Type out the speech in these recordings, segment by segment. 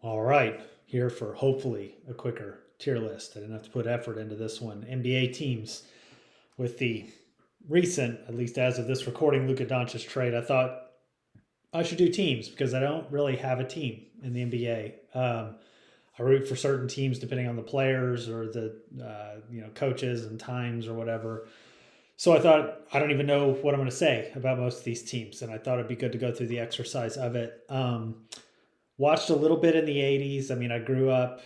All right, here for hopefully a quicker tier list. I didn't have to put effort into this one. NBA teams with the recent, at least as of this recording, Luka Doncic trade. I thought I should do teams because I don't really have a team in the NBA. I root for certain teams depending on the players or the coaches and times or whatever. So I thought I don't even know what I'm going to say about most of these teams, and I thought it'd be good to go through the exercise of it. Watched a little bit in the 80s. I mean, I grew up,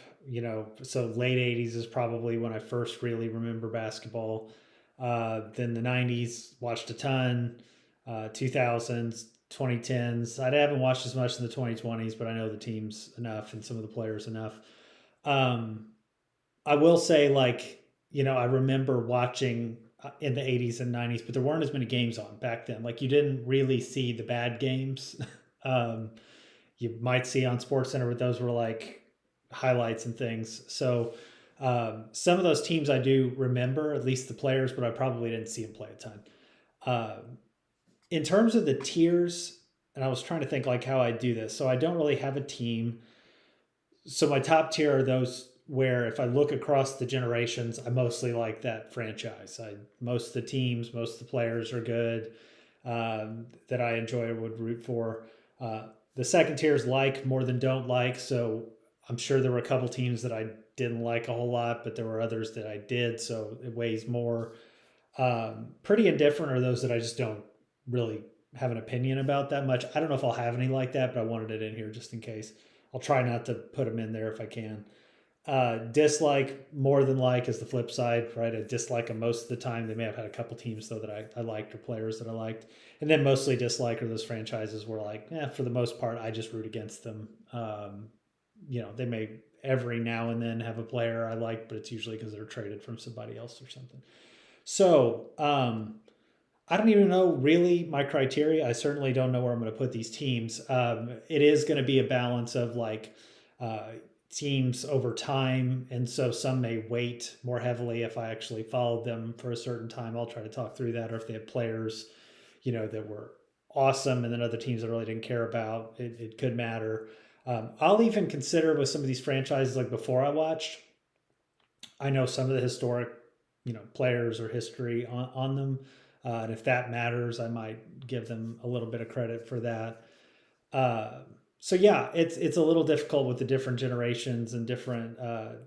so late 80s is probably when I first really remember basketball. Then the 90s, watched a ton. 2000s, 2010s. I haven't watched as much in the 2020s, but I know the teams enough and some of the players enough. Um, I will say, I remember watching in the 80s and 90s, but there weren't as many games on back then. Like, you didn't really see the bad games. um, you might see on Sports Center, but those were like highlights and things. So some of those teams I do remember, at least the players, but I probably didn't see them play a ton. In terms of the tiers, and I was trying to think like how I do this. So I don't really have a team. So my top tier are those where if I look across the generations, I mostly like that franchise. Most of the teams, most of the players are good, that I enjoy would root for. The second tier is like more than don't like. So I'm sure there were a couple teams that I didn't like a whole lot, but there were others that I did. So it weighs more. Pretty indifferent are those that I just don't really have an opinion about that much. I don't know if I'll have any like that, but I wanted it in here just in case. I'll try not to put them in there if I can. Dislike more than like is the flip side, right? I dislike them most of the time. They may have had a couple teams though that I liked or players that I liked, and then mostly dislike are those franchises where like, for the most part, I just root against them. They may every now and then have a player I like, but it's usually because they're traded from somebody else or something. So I don't even know really my criteria. I certainly don't know where I'm going to put these teams. It is going to be a balance of like uh, teams over time. And so some may weight more heavily if I actually followed them for a certain time. I'll try to talk through that. Or if they have players, that were awesome and then other teams I really didn't care about, it could matter. I'll even consider with some of these franchises, like before I watched, I know some of the historic, players or history on them. And if that matters, I might give them a little bit of credit for that. Uh, so yeah, it's a little difficult with the different generations and different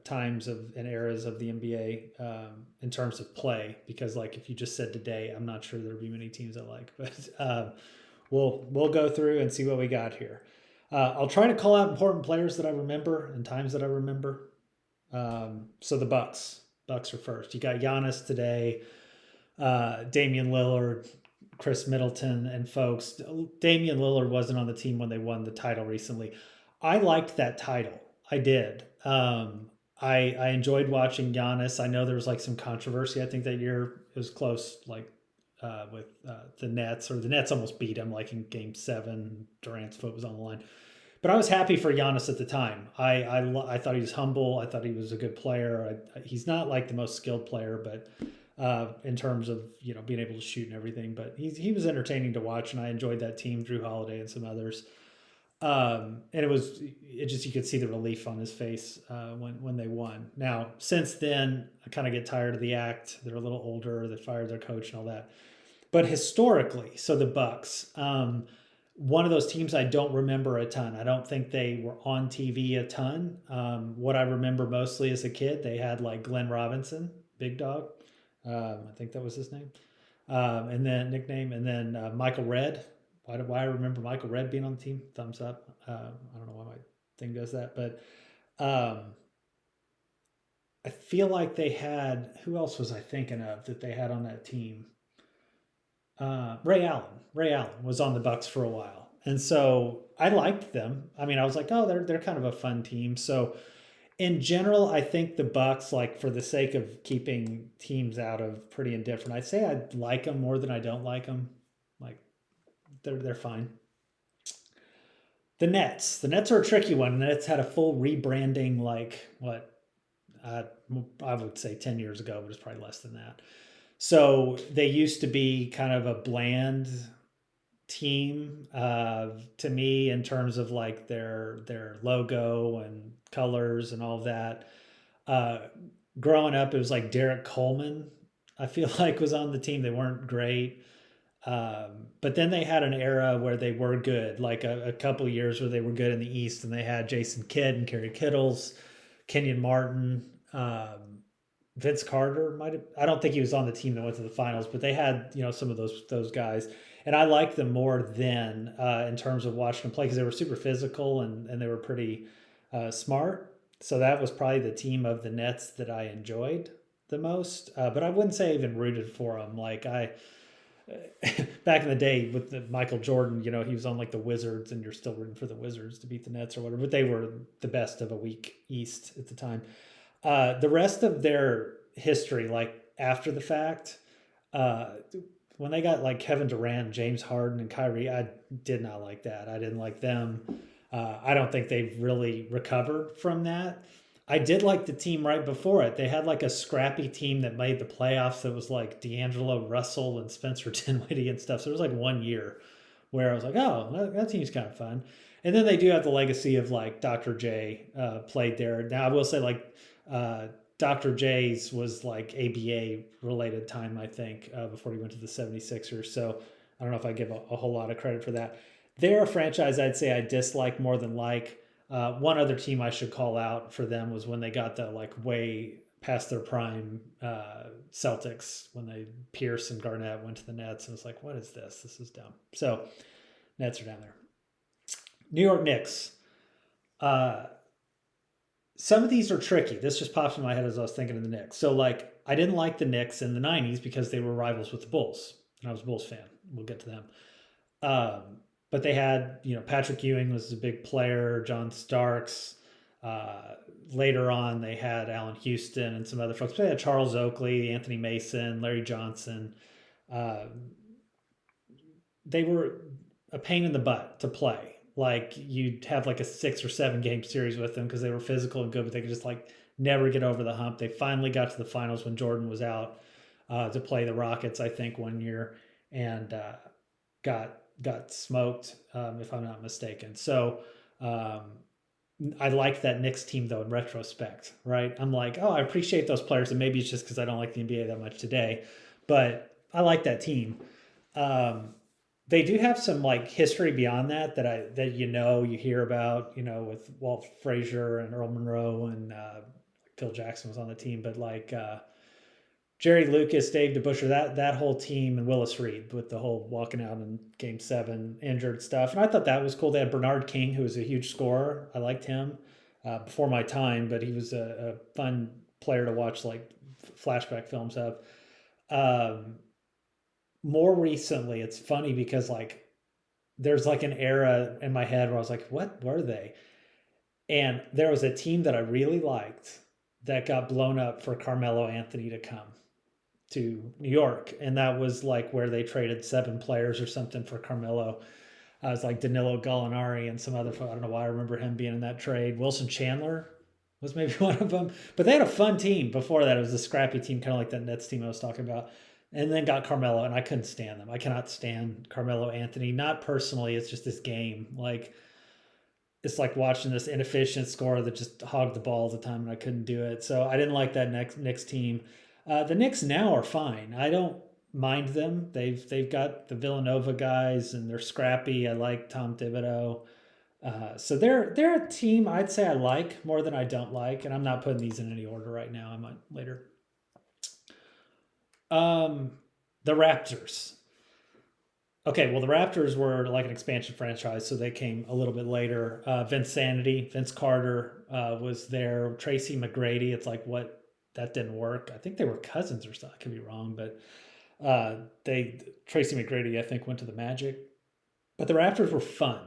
times of and eras of the NBA in terms of play. Because like if you just said today, I'm not sure there'd be many teams I like, but we'll go through and see what we got here. I'll try to call out important players that I remember and times that I remember. So the Bucks are first. You got Giannis today, Damian Lillard, Chris Middleton, and folks. Damian Lillard wasn't on the team when they won the title recently. I liked that title. I did. I enjoyed watching Giannis. I know there was like some controversy. I think that year it was close, like with the Nets, or the Nets almost beat him, like in Game 7. Durant's foot was on the line, but I was happy for Giannis at the time. I thought he was humble. I thought he was a good player. He's not like the most skilled player, but in terms of being able to shoot and everything, but he was entertaining to watch, and I enjoyed that team. Drew Holiday and some others, and it just you could see the relief on his face when they won. Now since then, I kind of get tired of the act. They're a little older. They fired their coach and all that. But historically, so the Bucks, one of those teams I don't remember a ton. I don't think they were on TV a ton. What I remember mostly as a kid, they had like Glenn Robinson, Big Dog. I think that was his name, and then nickname, and then Michael Redd. Why I remember Michael Redd being on the team? Thumbs up. I don't know why my thing does that, but um, I feel like they had, who else was I thinking of that they had on that team? Ray Allen. Ray Allen was on the Bucks for a while, and so I liked them. I mean, I was like, oh, they're kind of a fun team. So in general, I think the Bucks, like for the sake of keeping teams out of pretty indifferent, I'd say I like them more than I don't like them. Like they're fine. The Nets are a tricky one. The Nets had a full rebranding, like what uh, I would say 10 years ago, but it's probably less than that. So they used to be kind of a bland team to me in terms of like their logo and colors and all of that. Uh, Growing up, it was like Derek Coleman. I feel like was on the team. They weren't great, but then they had an era where they were good, like a couple of years where they were good in the East, and they had Jason Kidd and Kerry Kittles, Kenyon Martin. Vince Carter might have. I don't think he was on the team that went to the finals, but they had some of those guys, and I liked them more then in terms of watching them play because they were super physical and they were pretty smart. So that was probably the team of the Nets that I enjoyed the most. But I wouldn't say I even rooted for them. Like I back in the day with Michael Jordan, he was on like the Wizards, and you're still rooting for the Wizards to beat the Nets or whatever. But they were the best of a weak East at the time. The rest of their history, like after the fact, uh, when they got like Kevin Durant, James Harden, and Kyrie, I did not like that. I didn't like them. I don't think they've really recovered from that. I did like the team right before it. They had like a scrappy team that made the playoffs that was like D'Angelo Russell and Spencer Dinwiddie and stuff. So it was like 1 year where I was like, oh, that team's kind of fun. And then they do have the legacy of like Dr. J played there. Now I will say like Dr. J's was like ABA related time, I think, before he went to the 76ers. So I don't know if I give a whole lot of credit for that. They're a franchise I'd say I dislike more than like. One other team I should call out for them was when they got the like way past their prime Celtics when they Pierce and Garnett went to the Nets, and it's like, what is this? This is dumb. So Nets are down there. New York Knicks. Some of these are tricky. This just pops in my head as I was thinking of the Knicks. So like I didn't like the Knicks in the 90s because they were rivals with the Bulls, and I was a Bulls fan. We'll get to them. Um, but they had, Patrick Ewing was a big player, John Starks. Later on, they had Allen Houston and some other folks. But they had Charles Oakley, Anthony Mason, Larry Johnson. Uh, they were a pain in the butt to play. Like you'd have like a 6 or 7 game series with them because they were physical and good, but they could just like never get over the hump. They finally got to the finals when Jordan was out to play the Rockets, I think, 1 year, and got smoked, if I'm not mistaken. So I like that Knicks team, though, in retrospect, right? I'm like, oh, I appreciate those players, and maybe it's just because I don't like the NBA that much today, but I like that team. They do have some like history beyond that you hear about, with Walt Frazier and Earl Monroe and Phil Jackson was on the team, but like Jerry Lucas, Dave DeBusschere, that whole team, and Willis Reed with the whole walking out in Game 7 injured stuff. And I thought that was cool. They had Bernard King, who was a huge scorer. I liked him before my time, but he was a fun player to watch like flashback films of. More recently, it's funny because like there's like an era in my head where I was like, what were they? And there was a team that I really liked that got blown up for Carmelo Anthony to come to New York, and that was like where they traded 7 players or something for Carmelo. It was like Danilo Gallinari and some other. I don't know why I remember him being in that trade. Wilson Chandler was maybe one of them, but they had a fun team before that. It was a scrappy team, kind of like that Nets team I was talking about, and then got Carmelo, and I couldn't stand them. I cannot stand Carmelo Anthony. Not personally, it's just this game. Like it's like watching this inefficient scorer that just hogged the ball all the time, and I couldn't do it. So I didn't like that Knicks team. The Knicks now are fine. I don't mind them. They've got the Villanova guys, and they're scrappy. I like Tom Thibodeau. So they're a team I'd say I like more than I don't like, and I'm not putting these in any order right now. I might later. The Raptors. Okay, well, the Raptors were like an expansion franchise, so they came a little bit later. Vince Carter was there. Tracy McGrady. It's like what that didn't work. I think they were cousins or something. I could be wrong, but Tracy McGrady, I think, went to the Magic. But the Raptors were fun.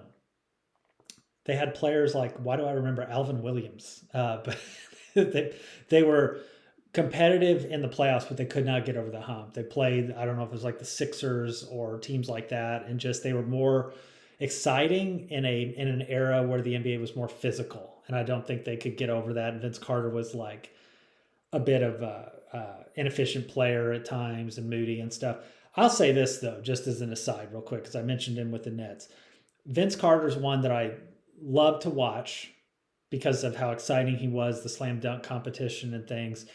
They had players like, why do I remember Alvin Williams? But they were competitive in the playoffs, but they could not get over the hump. They played, I don't know if it was like the Sixers or teams like that, and just they were more exciting in an era where the NBA was more physical. And I don't think they could get over that. And Vince Carter was like a bit of a inefficient player at times and moody and stuff. I'll say this though, just as an aside, real quick, because I mentioned him with the Nets. Vince Carter's one that I love to watch because of how exciting he was, the slam dunk competition and things.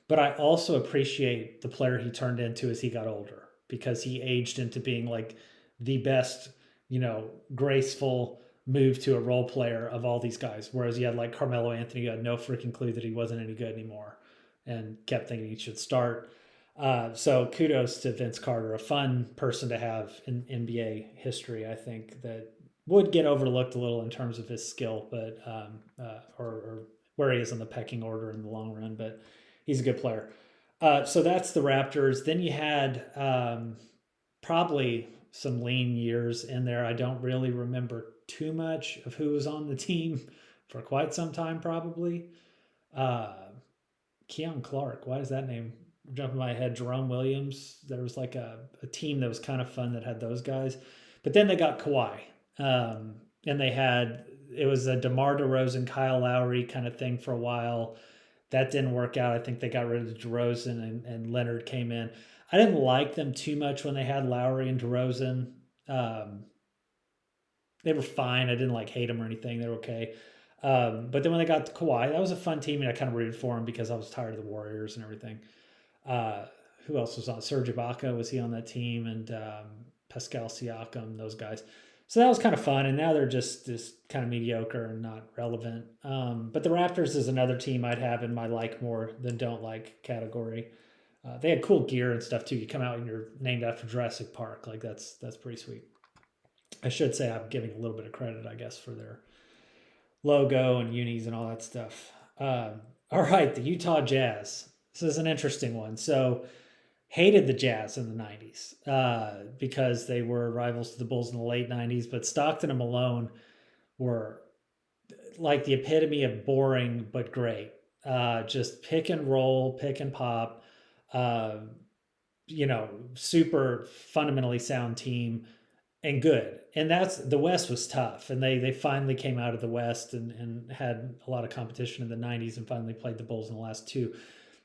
But I also appreciate the player he turned into as he got older because he aged into being like the best, graceful move to a role player of all these guys. Whereas you had like Carmelo Anthony, who had no freaking clue that he wasn't any good anymore and kept thinking he should start. So kudos to Vince Carter, a fun person to have in NBA history. I think that would get overlooked a little in terms of his skill, but or where he is in the pecking order in the long run. But he's a good player. So that's the Raptors. Then you had probably some lean years in there. I don't really remember too much of who was on the team for quite some time, probably. Uh, Keon Clark. Why does that name jump in my head? Jerome Williams. There was like a team that was kind of fun that had those guys. But then they got Kawhi. And it was a DeMar DeRozan, Kyle Lowry kind of thing for a while. That didn't work out. I think they got rid of DeRozan and Leonard came in. I didn't like them too much when they had Lowry and DeRozan. They were fine. I didn't like hate them or anything. They were okay. But then when they got to Kawhi, that was a fun team, and I kind of rooted for him because I was tired of the Warriors and everything. Who else was on? Serge Ibaka, was he on that team? And Pascal Siakam, those guys. So that was kind of fun, and now they're just kind of mediocre and not relevant. But the Raptors is another team I'd have in my like more than don't like category. They had cool gear and stuff too. You come out and you're named after Jurassic Park. Like that's pretty sweet. I should say I'm giving a little bit of credit, I guess, for their logo and unis and all that stuff. All right, the Utah Jazz. This is an interesting one. So hated the Jazz in the 90s because they were rivals to the Bulls in the late 90s, but Stockton and Malone were like the epitome of boring but great. Just pick and roll, pick and pop. Uh, Super fundamentally sound team and good. And that's the West was tough, and they finally came out of the West and had a lot of competition in the 90s and finally played the Bulls in the last two.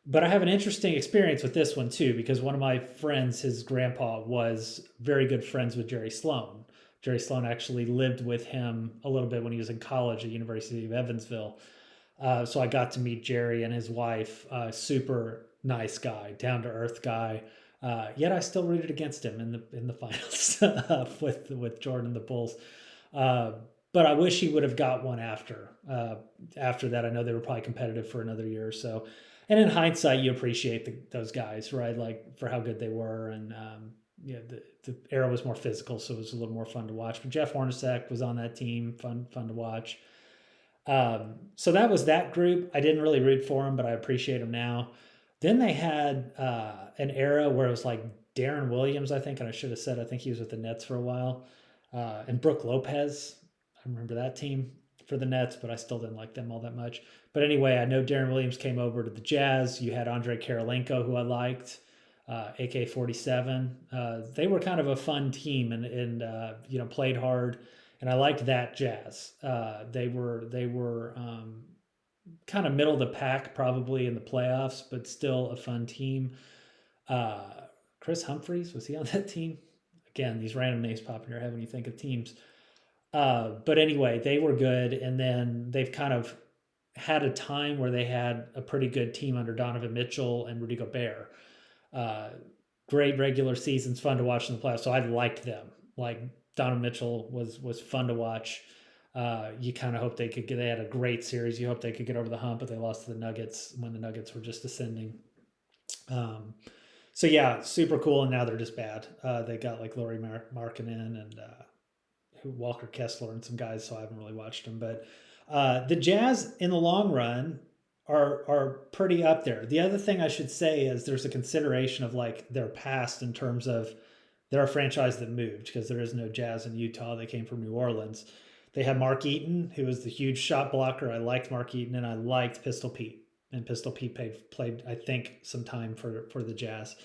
But I have an interesting experience with this one too, because one of my friends, his grandpa, was very good friends with Jerry Sloan. Jerry Sloan actually lived with him a little bit when he was in college at University of Evansville. So I got to meet Jerry and his wife. Super nice guy, down to earth guy. Yet I still rooted against him in the finals with Jordan and the Bulls. But I wish he would have got one after that. I know they were probably competitive for another year or so. And in hindsight, you appreciate those guys, right? Like for how good they were, and the era was more physical, so it was a little more fun to watch. But Jeff Hornacek was on that team, fun to watch. So that was that group. I didn't really root for them, but I appreciate them now. Then they had an era where it was like Darren Williams, I think, and I should have said I think he was with the Nets for a while, and Brooke Lopez. I remember that team for the Nets, but I still didn't like them all that much. But anyway, I know Darren Williams came over to the Jazz. You had Andre Karolinko, who I liked, AK-47. They were kind of a fun team and played hard, and I liked that Jazz. They were kind of middle of the pack probably in the playoffs, but still a fun team. Chris Humphries, was he on that team? Again, these random names pop in your head when you think of teams. But anyway, they were good, and then they've kind of had a time where they had a pretty good team under Donovan Mitchell and Rudy Gobert. Great regular seasons, fun to watch in the playoffs. So I liked them. Like Donovan Mitchell was fun to watch. You kind of hope they could get. They had a great series. You hope they could get over the hump, but they lost to the Nuggets when the Nuggets were just ascending. So yeah, super cool. And now they're just bad. They got like Lauri Markkanen and Walker Kessler and some guys. So I haven't really watched them, but the Jazz in the long run are pretty up there. The other thing I should say is there's a consideration of like their past in terms of they're a franchise that moved because there is no Jazz in Utah. They came from New Orleans. They had Mark Eaton, who was the huge shot blocker. I liked Mark Eaton, and I liked Pistol Pete. And Pistol Pete played I think, some time for the Jazz.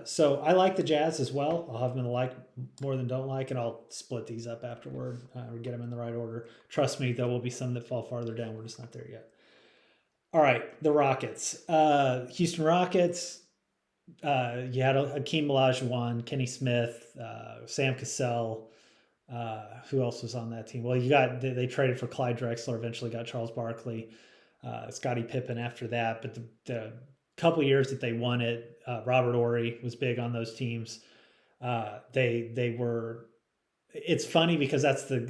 So I like the Jazz as well. I'll have them in the like more than don't like, and I'll split these up afterward or get them in the right order. Trust me, there will be some that fall farther down. We're just not there yet. All right, the Rockets. Houston Rockets. You had Hakeem Olajuwon, Kenny Smith, Sam Cassell. Who else was on that team? Well, they traded for Clyde Drexler. Eventually, got Charles Barkley, Scottie Pippen after that. But the couple years that they won it, Robert Horry was big on those teams. They were. It's funny because that's the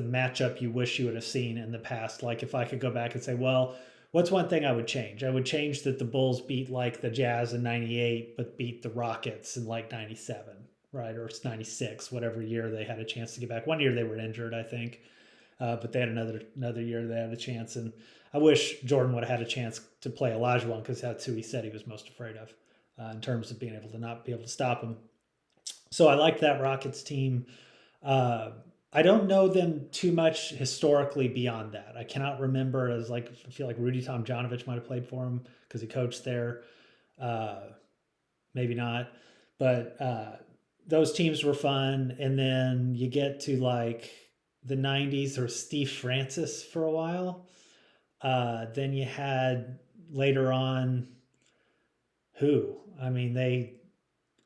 matchup you wish you would have seen in the past. Like if I could go back and say, well, what's one thing I would change? I would change that the Bulls beat like the Jazz in '98, but beat the Rockets in like '97, right, or '96, whatever year they had a chance to get back. One year they were injured, I think, but they had another year they had a chance. And I wish Jordan would have had a chance to play Olajuwon because that's who he said he was most afraid of in terms of being able to not be able to stop him. So I liked that Rockets team. Uh, I don't know them too much historically beyond that. I cannot remember as like I feel like Rudy Tomjanovich might have played for him because he coached there. Uh, Maybe not, but those teams were fun. And then you get to like the '90s or Steve Francis for a while. Then you had later on who? I mean, they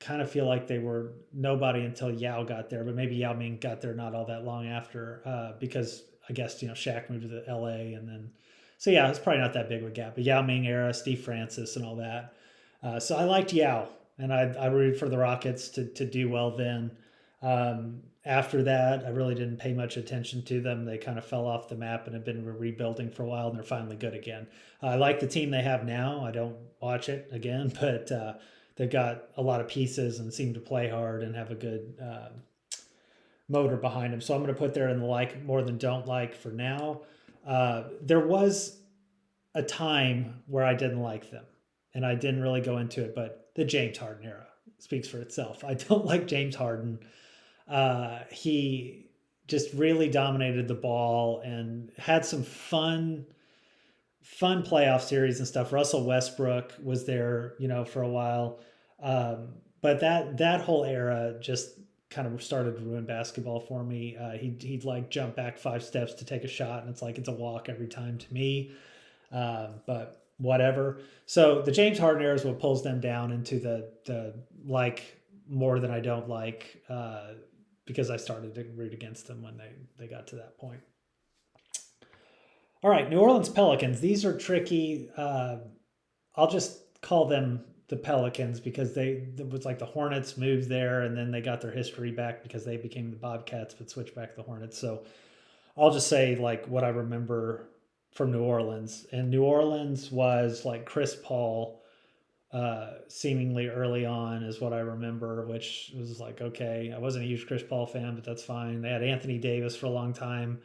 kind of feel like they were nobody until Yao got there, but maybe Yao Ming got there not all that long after because I guess Shaq moved to the L.A. and then so yeah, it's probably not that big of a gap. But Yao Ming era, Steve Francis, and all that. So I liked Yao, and I rooted for the Rockets to do well then. After that, I really didn't pay much attention to them. They kind of fell off the map and have been rebuilding for a while, and they're finally good again. I like the team they have now. I don't watch it again, but they've got a lot of pieces and seem to play hard and have a good motor behind them. So I'm going to put there in the like more than don't like for now. There was a time where I didn't like them and I didn't really go into it, but the James Harden era speaks for itself. I don't like James Harden. He just really dominated the ball and had some fun playoff series and stuff. Russell Westbrook was there, for a while. But that whole era just kind of started to ruin basketball for me. He'd like jump back 5 steps to take a shot, and it's like it's a walk every time to me. But whatever. So the James Harden era is what pulls them down into the like more than I don't like because I started to root against them when they got to that point. All right, New Orleans Pelicans. These are tricky. I'll just call them the Pelicans because it was like the Hornets moved there and then they got their history back because they became the Bobcats but switched back to the Hornets. So I'll just say like what I remember from New Orleans. And New Orleans was like Chris Paul seemingly early on is what I remember, which was like, okay, I wasn't a huge Chris Paul fan, but that's fine. They had Anthony Davis for a long time,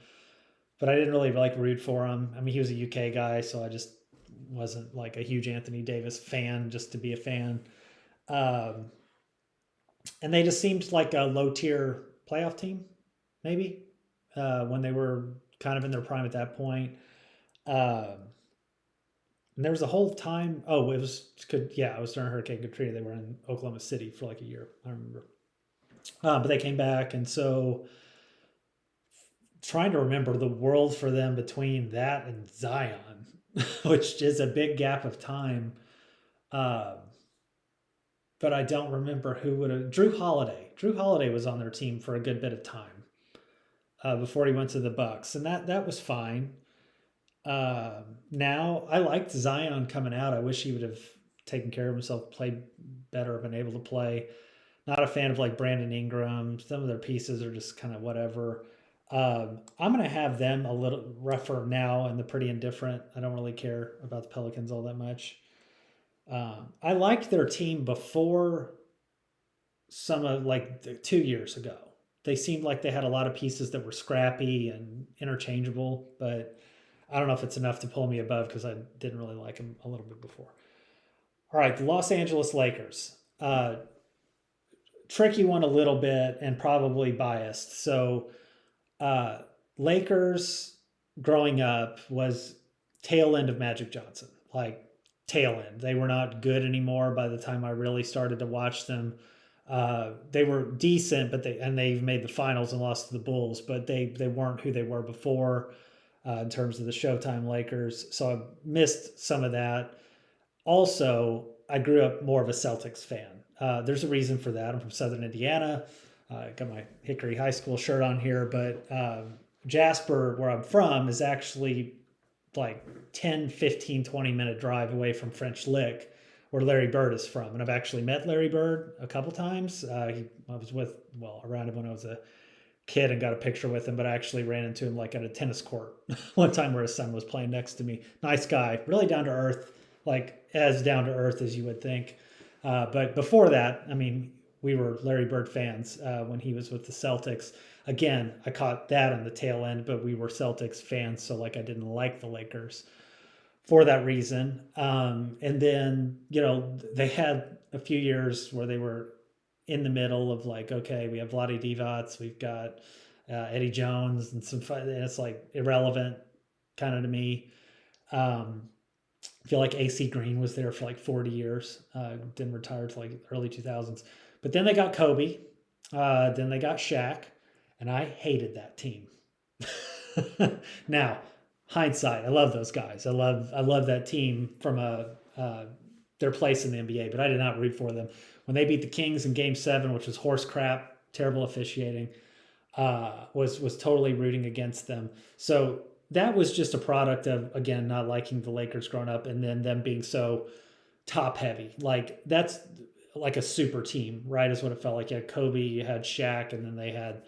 but I didn't really like root for him. I mean, he was a UK guy, so I just wasn't like a huge Anthony Davis fan just to be a fan. Um, and they just seemed like a low tier playoff team, maybe when they were kind of in their prime at that point. Um, and there was a whole time. Oh, it was good. Yeah, it was during Hurricane Katrina. They were in Oklahoma City for like a year. I remember. But they came back, and so trying to remember the world for them between that and Zion, which is a big gap of time. Um, but I don't remember who would have. Drew Holiday. Drew Holiday was on their team for a good bit of time before he went to the Bucks, and that was fine. Now I liked Zion coming out. I wish he would have taken care of himself, played better, been able to play. Not a fan of like Brandon Ingram. Some of their pieces are just kind of whatever. I'm going to have them a little rougher now and the pretty indifferent. I don't really care about the Pelicans all that much. I liked their team before some of like 2 years ago. They seemed like they had a lot of pieces that were scrappy and interchangeable, but I don't know if it's enough to pull me above because I didn't really like them a little bit before. All right, the Los Angeles Lakers. Tricky one a little bit and probably biased. So, uh, Lakers growing up was tail end of Magic Johnson, like tail end. They were not good anymore by the time I really started to watch them. They were decent, but they've made the finals and lost to the Bulls, but they weren't who they were before in terms of the Showtime Lakers. So I missed some of that. Also, I grew up more of a Celtics fan. There's a reason for that. I'm from Southern Indiana. I got my Hickory High School shirt on here, but Jasper, where I'm from, is actually like 10, 15, 20-minute drive away from French Lick, where Larry Bird is from. And I've actually met Larry Bird a couple times. I was around him when I was a kid and got a picture with him, but I actually ran into him like at a tennis court one time where his son was playing next to me. Nice guy, really down to earth, like as down to earth as you would think. But before that, I mean, we were Larry Bird fans when he was with the Celtics. Again, I caught that on the tail end, but we were Celtics fans, so like I didn't like the Lakers for that reason. And then, they had a few years where they were in the middle of like, okay, we have Vlade Divac, we've got Eddie Jones, and and it's like irrelevant kind of to me. I feel like AC Green was there for like 40 years, didn't retire till like early 2000s. But then they got Kobe, then they got Shaq, and I hated that team. Now, hindsight, I love those guys. I love that team from their place in the NBA, but I did not root for them. When they beat the Kings in Game 7, which was horse crap, terrible officiating, was totally rooting against them. So that was just a product of, again, not liking the Lakers growing up and then them being so top heavy. Like that's like a super team, right? Is what it felt like. You had Kobe, you had Shaq, and then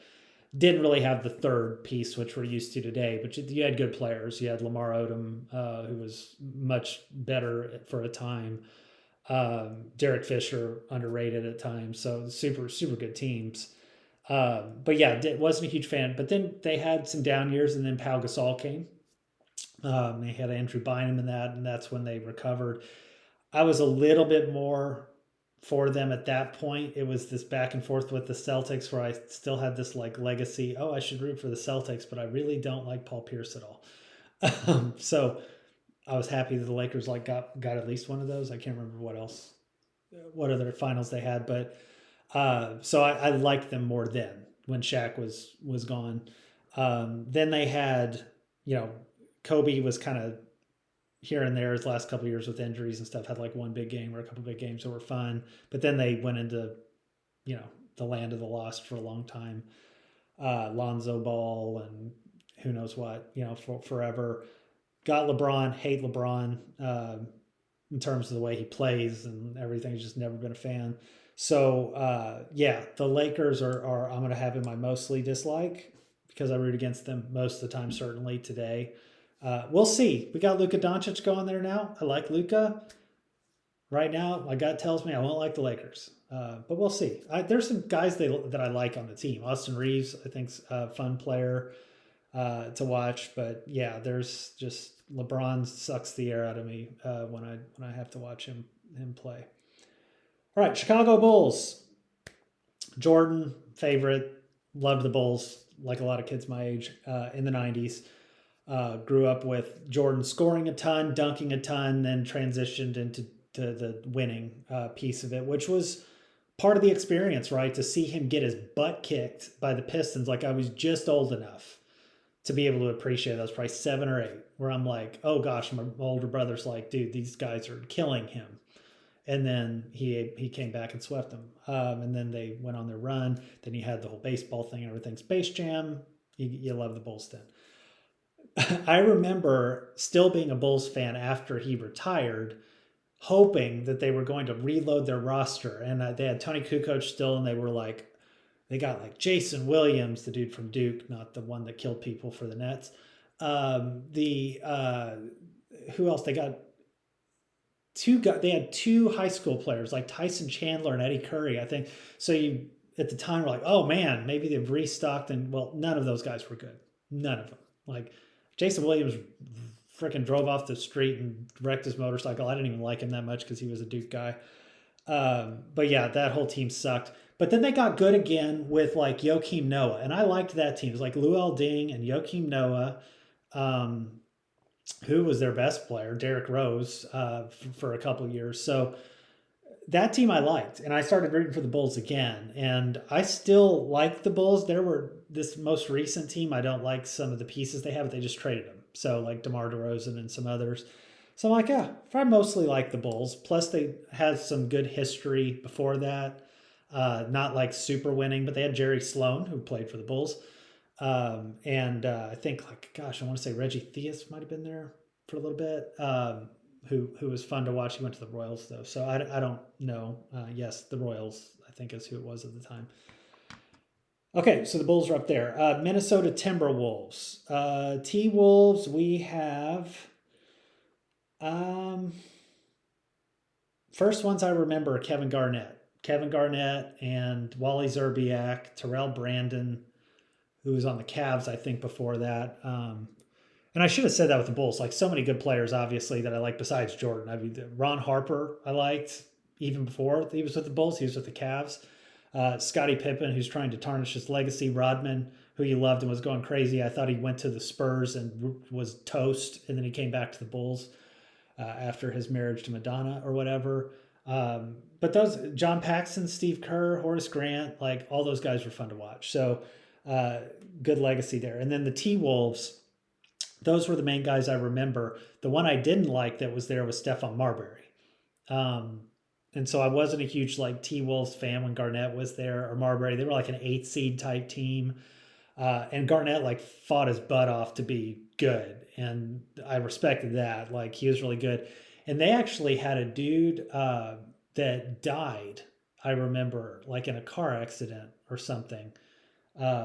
didn't really have the third piece, which we're used to today, but you had good players. You had Lamar Odom, who was much better for a time. Derek Fisher, underrated at times. So super, super good teams. But yeah, wasn't a huge fan. But then they had some down years, and then Pau Gasol came. They had Andrew Bynum in that, and that's when they recovered. I was a little bit more for them at that point. It was this back and forth with the Celtics where I still had this like legacy. Oh, I should root for the Celtics, but I really don't like Paul Pierce at all. So I was happy that the Lakers like got at least one of those. I can't remember what other finals they had, but so I liked them more then when Shaq was gone. Then they had, Kobe was kind of here and there his last couple of years with injuries and stuff, had like one big game or a couple of big games that were fun, but then they went into, the land of the lost for a long time. Lonzo Ball and who knows what, for forever. Got LeBron, hate LeBron in terms of the way he plays and everything. He's just never been a fan. So the Lakers are I'm going to have in my mostly dislike because I root against them most of the time, certainly today. We'll see. We got Luka Doncic going there now. I like Luka. Right now, my gut tells me I won't like the Lakers. But we'll see. There's some guys that I like on the team. Austin Reeves, I think, is a fun player to watch. But yeah, there's just LeBron sucks the air out of me when I have to watch him play. All right, Chicago Bulls. Jordan, favorite. Loved the Bulls like a lot of kids my age in the 90s. Grew up with Jordan scoring a ton, dunking a ton, then transitioned into the winning piece of it, which was part of the experience, right? To see him get his butt kicked by the Pistons. Like I was just old enough to be able to appreciate it. I was probably 7 or 8, where I'm like, oh gosh, my older brother's like, dude, these guys are killing him. And then he came back and swept them. And then they went on their run. Then he had the whole baseball thing and everything. Space Jam, you love the Bulls then. I remember still being a Bulls fan after he retired, hoping that they were going to reload their roster. And they had Tony Kukoc still, and they got like Jason Williams, the dude from Duke, not the one that killed people for the Nets. Who else? They had 2 high school players like Tyson Chandler and Eddie Curry, I think. So you at the time were like, oh man, maybe they've restocked, and well, none of those guys were good. None of them. Like Jason Williams freaking drove off the street and wrecked his motorcycle. I didn't even like him that much because he was a Duke guy. But yeah, that whole team sucked. But then they got good again with like Joakim Noah, and I liked that team. It was like Luol Deng and Joakim Noah. Who was their best player, Derrick Rose, for a couple of years. So that team I liked, and I started rooting for the Bulls again. And I still like the Bulls. This most recent team, I don't like some of the pieces they have, but they just traded them. So like DeMar DeRozan and some others. So I'm like, yeah, I mostly like the Bulls. Plus, they had some good history before that. Not like super winning, but they had Jerry Sloan, who played for the Bulls. And I think, like, gosh, I want to say Reggie Theus might have been there for a little bit, who was fun to watch. He went to the Royals, though. So I don't know. Yes, the Royals, I think, is who it was at the time. Okay, so the Bulls are up there. Minnesota Timberwolves. T Wolves, we have. Um, First ones I remember are Kevin Garnett. Kevin Garnett and Wally Zerbiak, Terrell Brandon, who was on the Cavs, I think, before that. And I should have said that with the Bulls. Like, so many good players, obviously, that I like besides Jordan. I mean, Ron Harper, I liked even before he was with the Bulls. He was with the Cavs. Scottie Pippen, who's trying to tarnish his legacy. Rodman, who you loved and was going crazy. I thought he went to the Spurs and was toast, and then he came back to the Bulls after his marriage to Madonna or whatever. But those John Paxson, Steve Kerr, Horace Grant, like all those guys were fun to watch. So good legacy there. And then the T Wolves, those were the main guys I remember. The one I didn't like that was there was Stephon Marbury. And so I wasn't a huge like T Wolves fan when Garnett was there or Marbury. They were like an 8 seed type team. And Garnett like fought his butt off to be good. And I respected that. Like he was really good. And they actually had a dude that died, I remember, like in a car accident or something.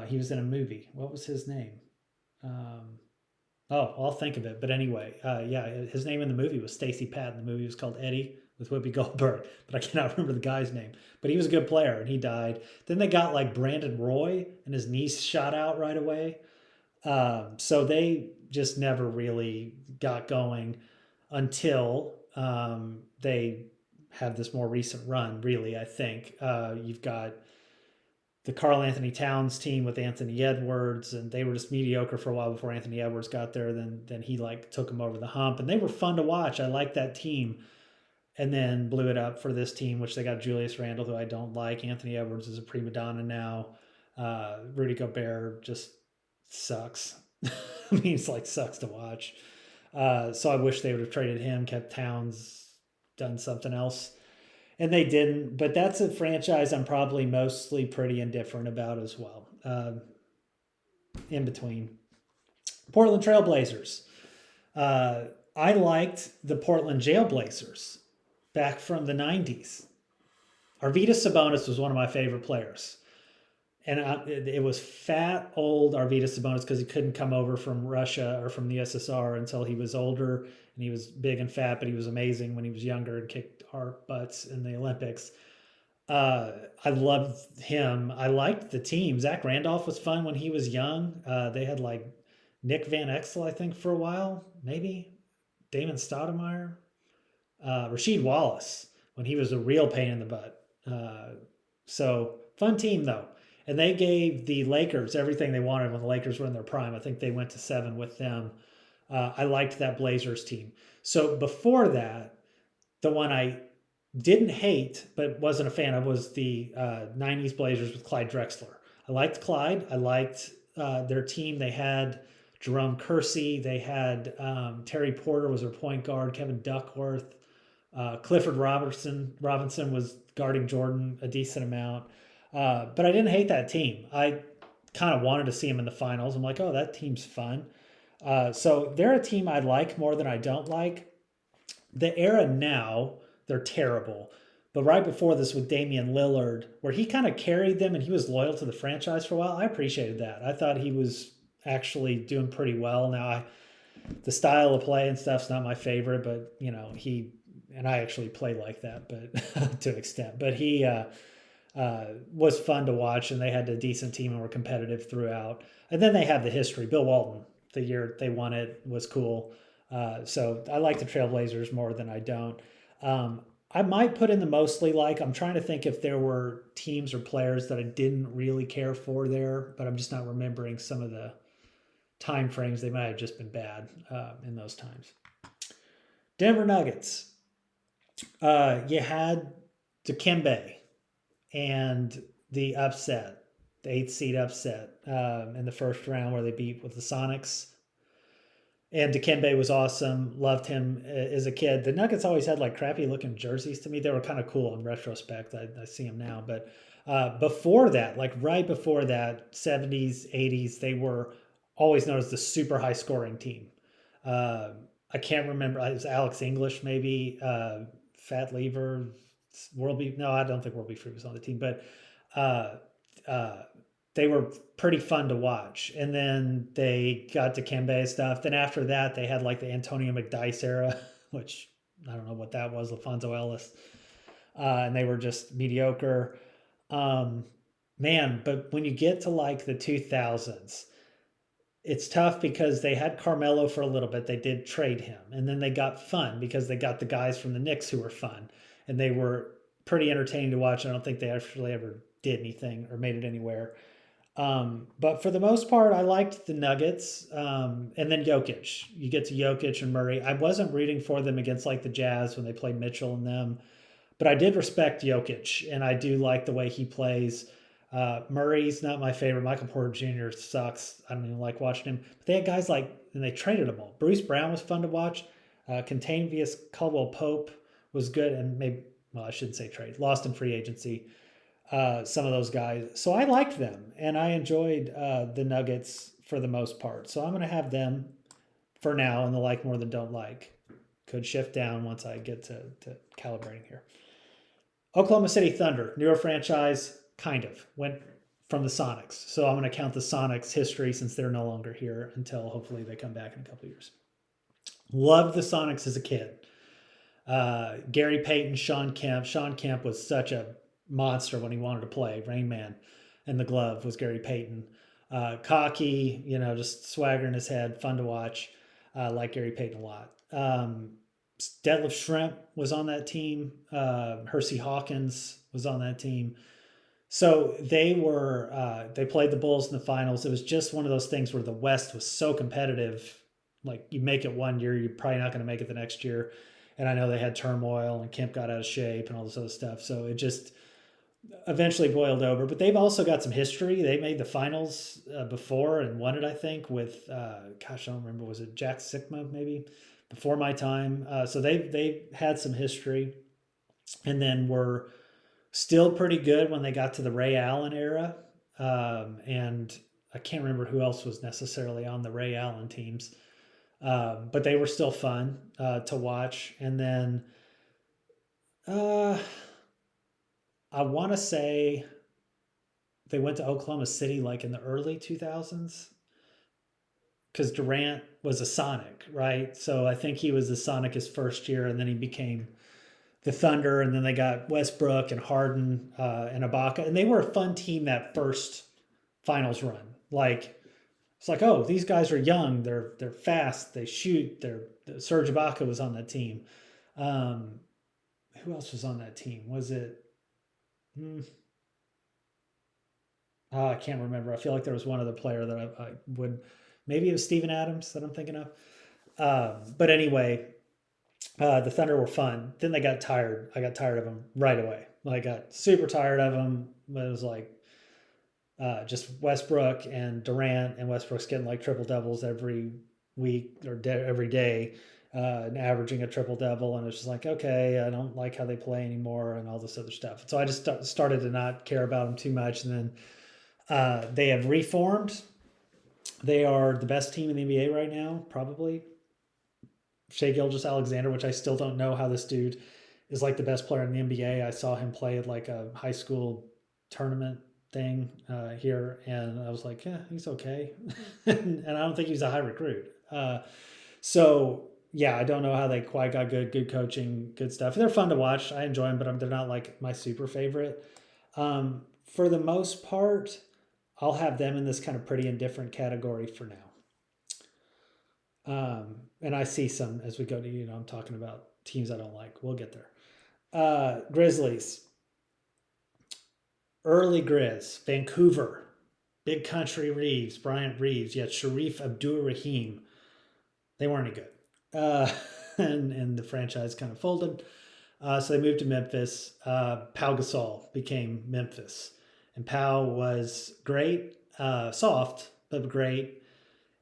He was in a movie. What was his name? Oh, I'll think of it. But anyway, yeah, his name in the movie was Stacy Patton. The movie was called Eddie with Whoopi Goldberg, but I cannot remember the guy's name. But he was a good player and he died. Then they got like Brandon Roy and his niece shot out right away. So they just never really got going until they have this more recent run, really, I think. You've got the Karl Anthony Towns team with Anthony Edwards, and they were just mediocre for a while before Anthony Edwards got there. Then he like took them over the hump, and they were fun to watch. I liked that team, and then blew it up for this team, which they got Julius Randle, who I don't like. Anthony Edwards is a prima donna now. Rudy Gobert just sucks. I mean, it's like sucks to watch. So I wish they would have traded him, kept Towns, done something else and they didn't. But that's a franchise I'm probably mostly pretty indifferent about as well. In between, Portland Trailblazers. I liked the Portland Jailblazers back from the '90s. Arvydas Sabonis was one of my favorite players. And it was fat, old Arvydas Sabonis because he couldn't come over from Russia or from the USSR until he was older. And he was big and fat, but he was amazing when he was younger and kicked our butts in the Olympics. I loved him. I liked the team. Zach Randolph was fun when he was young. They had like Nick Van Exel, I think, for a while, maybe. Damon Stoudemire. Rasheed Wallace when he was a real pain in the butt. So fun team, though. And they gave the Lakers everything they wanted when the Lakers were in their prime. I think they went to 7 with them. I liked that Blazers team. So before that, the one I didn't hate but wasn't a fan of was the 90s Blazers with Clyde Drexler. I liked Clyde. I liked their team. They had Jerome Kersey. They had Terry Porter was their point guard. Kevin Duckworth. Clifford Robinson was guarding Jordan a decent amount. But I didn't hate that team. I kind of wanted to see them in the finals. I'm like, oh, that team's fun. So they're a team I like more than I don't like. The era now, they're terrible. But right before this with Damian Lillard, where he kind of carried them and he was loyal to the franchise for a while, I appreciated that. I thought he was actually doing pretty well. Now, the style of play and stuff's not my favorite, but, and I actually play like that, but to an extent. But he was fun to watch, and they had a decent team and were competitive throughout. And then they have the history. Bill Walton, the year they won it, was cool. So I like the Trailblazers more than I don't. I might put in the mostly like. I'm trying to think if there were teams or players that I didn't really care for there, but I'm just not remembering some of the time frames. They might have just been bad in those times. Denver Nuggets. You had Dikembe and the upset, the 8th seed upset in the first round where they beat with the Sonics. And Dikembe was awesome. Loved him as a kid. The Nuggets always had like crappy looking jerseys to me. They were kind of cool in retrospect. I see them now. But before that, like right before that, 70s, 80s, they were always known as the super high scoring team. Uh, I can't remember. It was Alex English, maybe. Fat Lever, World Beat. No, I don't think World Beat Free was on the team. But uh, uh, they were pretty fun to watch. And then they got to Kembe stuff. Then after that, they had like the Antonio McDyess era, which I don't know what that was, LaFonso Ellis. And they were just mediocre. Um, Man, but when you get to like the 2000s, it's tough because they had Carmelo for a little bit. They did trade him. And then they got fun because they got the guys from the Knicks who were fun. And they were pretty entertaining to watch. I don't think they actually ever did anything or made it anywhere. But for the most part, I liked the Nuggets. And then Jokic. You get to Jokic and Murray. I wasn't rooting for them against like the Jazz when they played Mitchell and them, but I did respect Jokic, and I do like the way he plays. Murray's not my favorite. Michael Porter Jr. sucks. I don't even like watching him. But they had guys like, and they traded them all. Bruce Brown was fun to watch. Contavious Caldwell Pope was good, and maybe, well, I shouldn't say trade, lost in free agency. Some of those guys. So I liked them, and I enjoyed the Nuggets for the most part. So I'm going to have them for now in the like more than don't like. Could shift down once I get to calibrating here. Oklahoma City Thunder, newer franchise, kind of went from the Sonics. So I'm going to count the Sonics history since they're no longer here until hopefully they come back in a couple of years. Loved the Sonics as a kid. Gary Payton, Sean Kemp. Sean Kemp was such a monster when he wanted to play. Rain Man and the glove was Gary Payton. Cocky, just swagger in his head, fun to watch. Like Gary Payton a lot. Detlef Schrempf was on that team. Hersey Hawkins was on that team. So they played the Bulls in the finals. It was just one of those things where the West was so competitive. Like you make it one year, you're probably not going to make it the next year. And I know they had turmoil and Kemp got out of shape and all this other stuff. So it just eventually boiled over. But they've also got some history. They made the finals before and won it, I think, with, I don't remember, was it Jack Sikma maybe? Before my time. So they had some history and then were still pretty good when they got to the Ray Allen era. And I can't remember who else was necessarily on the Ray Allen teams. But they were still fun to watch. And then I want to say they went to Oklahoma City like in the early 2000s because Durant was a Sonic, right? So I think he was the Sonic his first year, and then he became the Thunder, and then they got Westbrook and Harden and Ibaka, and they were a fun team that first finals run. Like it's like, oh, these guys are young, they're fast, they shoot. Serge Ibaka was on that team. Who else was on that team? Was it? I can't remember. I feel like there was one other player that I would. Maybe it was Steven Adams that I'm thinking of. But anyway, the Thunder were fun. Then they got tired. I got tired of them right away. I got super tired of them. It was like just Westbrook and Durant, and Westbrook's getting like triple doubles every week or every day, and averaging a triple double. And it's just like, okay, I don't like how they play anymore and all this other stuff. And so I just started to not care about them too much. And then they have reformed. They are the best team in the NBA right now, probably. Shai Gilgeous-Alexander, which I still don't know how this dude is like the best player in the NBA. I saw him play at like a high school tournament thing here, and I was like, yeah, he's okay. And I don't think he's a high recruit. So yeah, I don't know how they quite got good coaching, good stuff. They're fun to watch. I enjoy them, but they're not like my super favorite. For the most part, I'll have them in this kind of pretty indifferent category for now. And I see some as we go to, I'm talking about teams I don't like. We'll get there. Grizzlies. Early Grizz. Vancouver. Big Country Reeves. Bryant Reeves. Yet Sharif Abdur-Rahim. They weren't any good. And the franchise kind of folded. So they moved to Memphis. Pau Gasol became Memphis. And Pau was great. Soft, but great.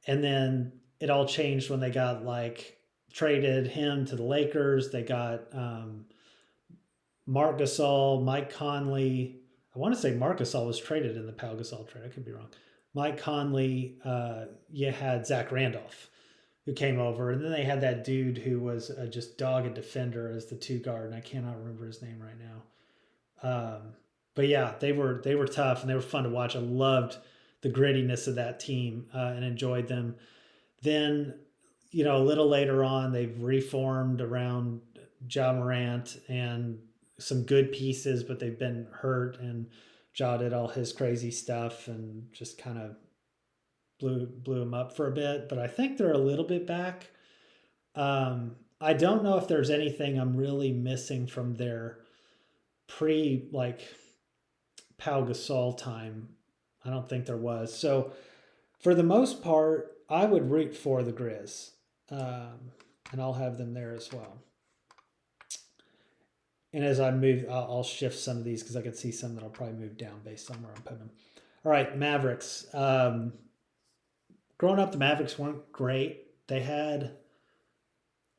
And then it all changed when they got like traded him to the Lakers. They got Marc Gasol, Mike Conley. I want to say Marc Gasol was traded in the Pau Gasol trade. I could be wrong. Mike Conley. You had Zach Randolph, who came over, and then they had that dude who was just dogged defender as the two guard, and I cannot remember his name right now. But yeah, they were tough and they were fun to watch. I loved the grittiness of that team and enjoyed them. Then, a little later on, they've reformed around Ja Morant and some good pieces, but they've been hurt, and Ja did all his crazy stuff and just kind of blew him up for a bit. But I think they're a little bit back. I don't know if there's anything I'm really missing from their pre like Pau Gasol time. I don't think there was. So for the most part, I would root for the Grizz, and I'll have them there as well. And as I move, I'll shift some of these because I can see some that I'll probably move down based on where I'm putting them. All right, Mavericks. Growing up, the Mavericks weren't great. They had, I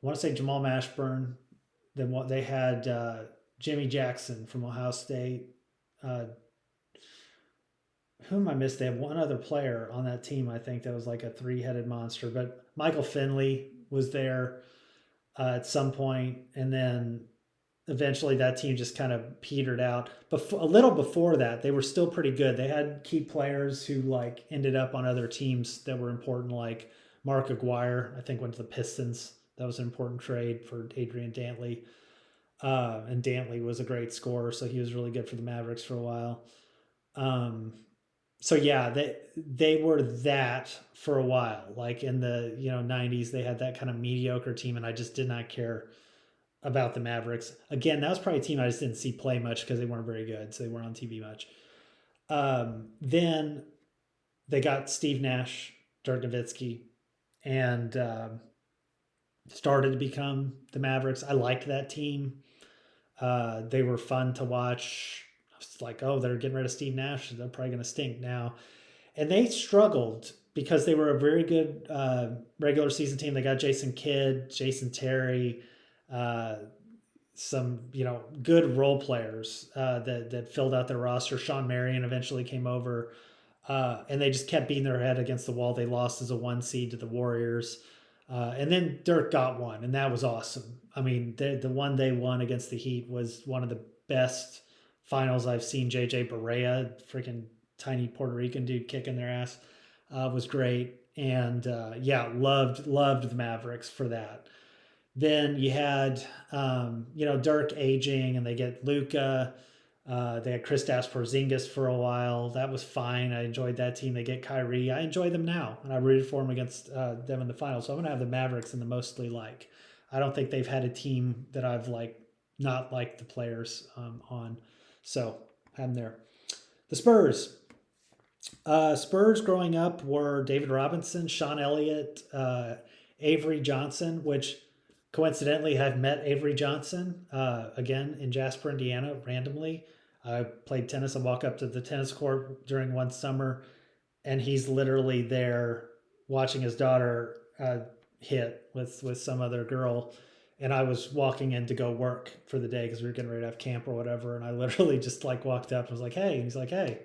want to say Jamal Mashburn. Then what they had Jimmy Jackson from Ohio State. Who am I missed? They have one other player on that team, I think, that was like a three-headed monster. But Michael Finley was there at some point, and then eventually that team just kind of petered out. But a little before that, they were still pretty good. They had key players who like ended up on other teams that were important, like Mark Aguirre, I think, went to the Pistons. That was an important trade for Adrian Dantley. And Dantley was a great scorer, so he was really good for the Mavericks for a while. So yeah, they were that for a while. Like in the 90s, they had that kind of mediocre team, and I just did not care about the Mavericks. Again, that was probably a team I just didn't see play much because they weren't very good, so they weren't on TV much. Then they got Steve Nash, Dirk Nowitzki, and started to become the Mavericks. I liked that team. They were fun to watch. I was like, oh, they're getting rid of Steve Nash. They're probably going to stink now. And they struggled because they were a very good regular season team. They got Jason Kidd, Jason Terry, some good role players that filled out their roster. Sean Marion eventually came over, and they just kept beating their head against the wall. They lost as a 1 seed to the Warriors, and then Dirk got one, and that was awesome. I mean, the one they won against the Heat was one of the best finals I've seen. JJ Barea, freaking tiny Puerto Rican dude kicking their ass, was great. And loved the Mavericks for that. Then you had, Dirk aging, and they get Luka. They had Kristaps Porzingis for a while. That was fine. I enjoyed that team. They get Kyrie. I enjoy them now, and I rooted for them against them in the finals. So I'm gonna have the Mavericks in the mostly like. I don't think they've had a team that I've not liked the players on. So have them there. The Spurs. Spurs growing up were David Robinson, Sean Elliott, Avery Johnson, which coincidentally I've met Avery Johnson again in Jasper, Indiana, randomly. I played tennis. I walk up to the tennis court during one summer, and he's literally there watching his daughter hit with some other girl. And I was walking in to go work for the day because we were getting ready to have camp or whatever. And I literally just walked up and was like, hey. And he's like, hey.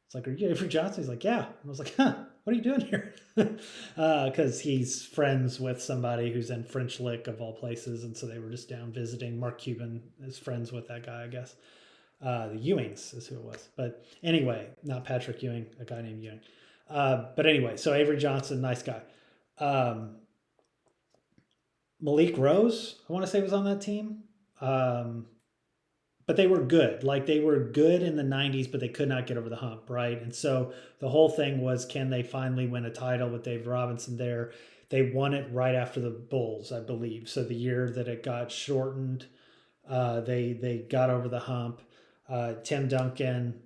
It's like, are you Avery Johnson? He's like, yeah. And I was like, huh, what are you doing here? Because he's friends with somebody who's in French Lick of all places. And so they were just down visiting. Mark Cuban is friends with that guy, I guess. The Ewings is who it was. But anyway, not Patrick Ewing, a guy named Ewing. But anyway, so Avery Johnson, nice guy. Malik Rose, I want to say, was on that team. But they were good. They were good in the 90s, but they could not get over the hump, right? And so the whole thing was, can they finally win a title with Dave Robinson there? They won it right after the Bulls, I believe. So the year that it got shortened, they got over the hump. Tim Duncan,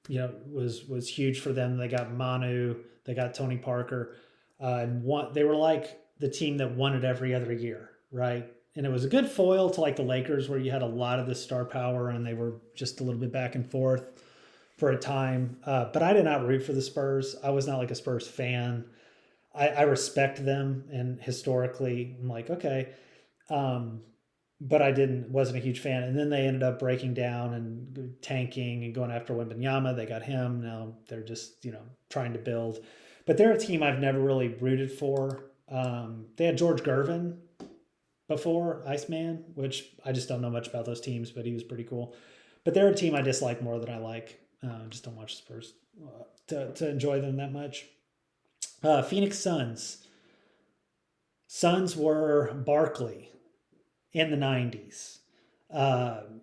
was huge for them. They got Manu, they got Tony Parker, and they were like the team that won it every other year, right? And it was a good foil to the Lakers, where you had a lot of this star power and they were just a little bit back and forth for a time. But I did not root for the Spurs. I was not a Spurs fan. I respect them, and historically, I'm like, okay. Um, but I wasn't a huge fan. And then they ended up breaking down and tanking and going after Wembanyama. They got him. Now they're just, trying to build. But they're a team I've never really rooted for. They had George Gervin before, Iceman, which I just don't know much about those teams, but he was pretty cool. But they're a team I dislike more than I like. Just don't watch Spurs to enjoy them that much. Phoenix Suns. Suns were Barkley in the 90s.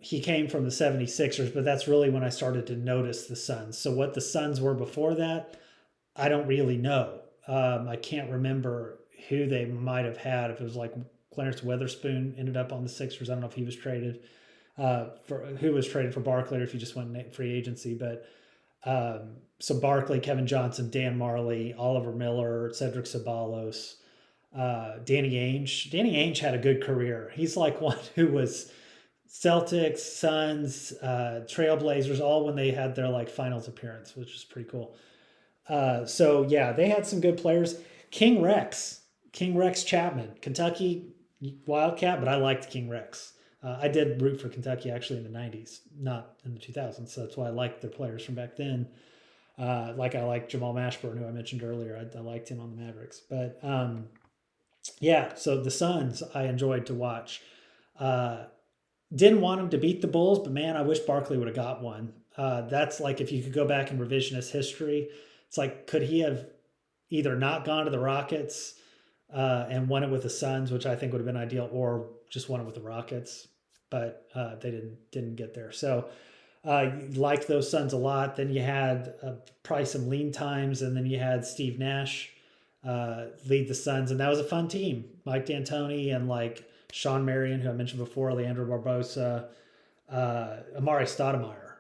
He came from the 76ers, but that's really when I started to notice the Suns. So what the Suns were before that, I don't really know. I can't remember who they might have had. If it was like Clarence Weatherspoon ended up on the Sixers, I don't know if he was traded for who was traded for Barkley, or if he just went free agency. But so Barkley, Kevin Johnson, Dan Marley, Oliver Miller, Cedric Ceballos, Danny Ainge. Danny Ainge had a good career. He's like one who was Celtics, Suns, Trailblazers, all when they had their like finals appearance, which is pretty cool. So yeah, they had some good players. King Rex Chapman, Kentucky Wildcat, but I liked King Rex. I did root for Kentucky actually in the 90s, not in the 2000s. So that's why I liked their players from back then. Like I liked Jamal Mashburn, who I mentioned earlier. I liked him on the Mavericks. But yeah, so the Suns I enjoyed to watch. Didn't want him to beat the Bulls, but man, I wish Barkley would have got one. That's like if you could go back in revisionist history, it's like could he have either not gone to the Rockets and won it with the Suns, which I think would have been ideal, or just won it with the Rockets, but they didn't get there. So liked those Suns a lot. Then you had probably some lean times, and then you had Steve Nash lead the Suns, and that was a fun team. Mike D'Antoni and like Sean Marion, who I mentioned before, Leandro Barbosa, Amari Stoudemire,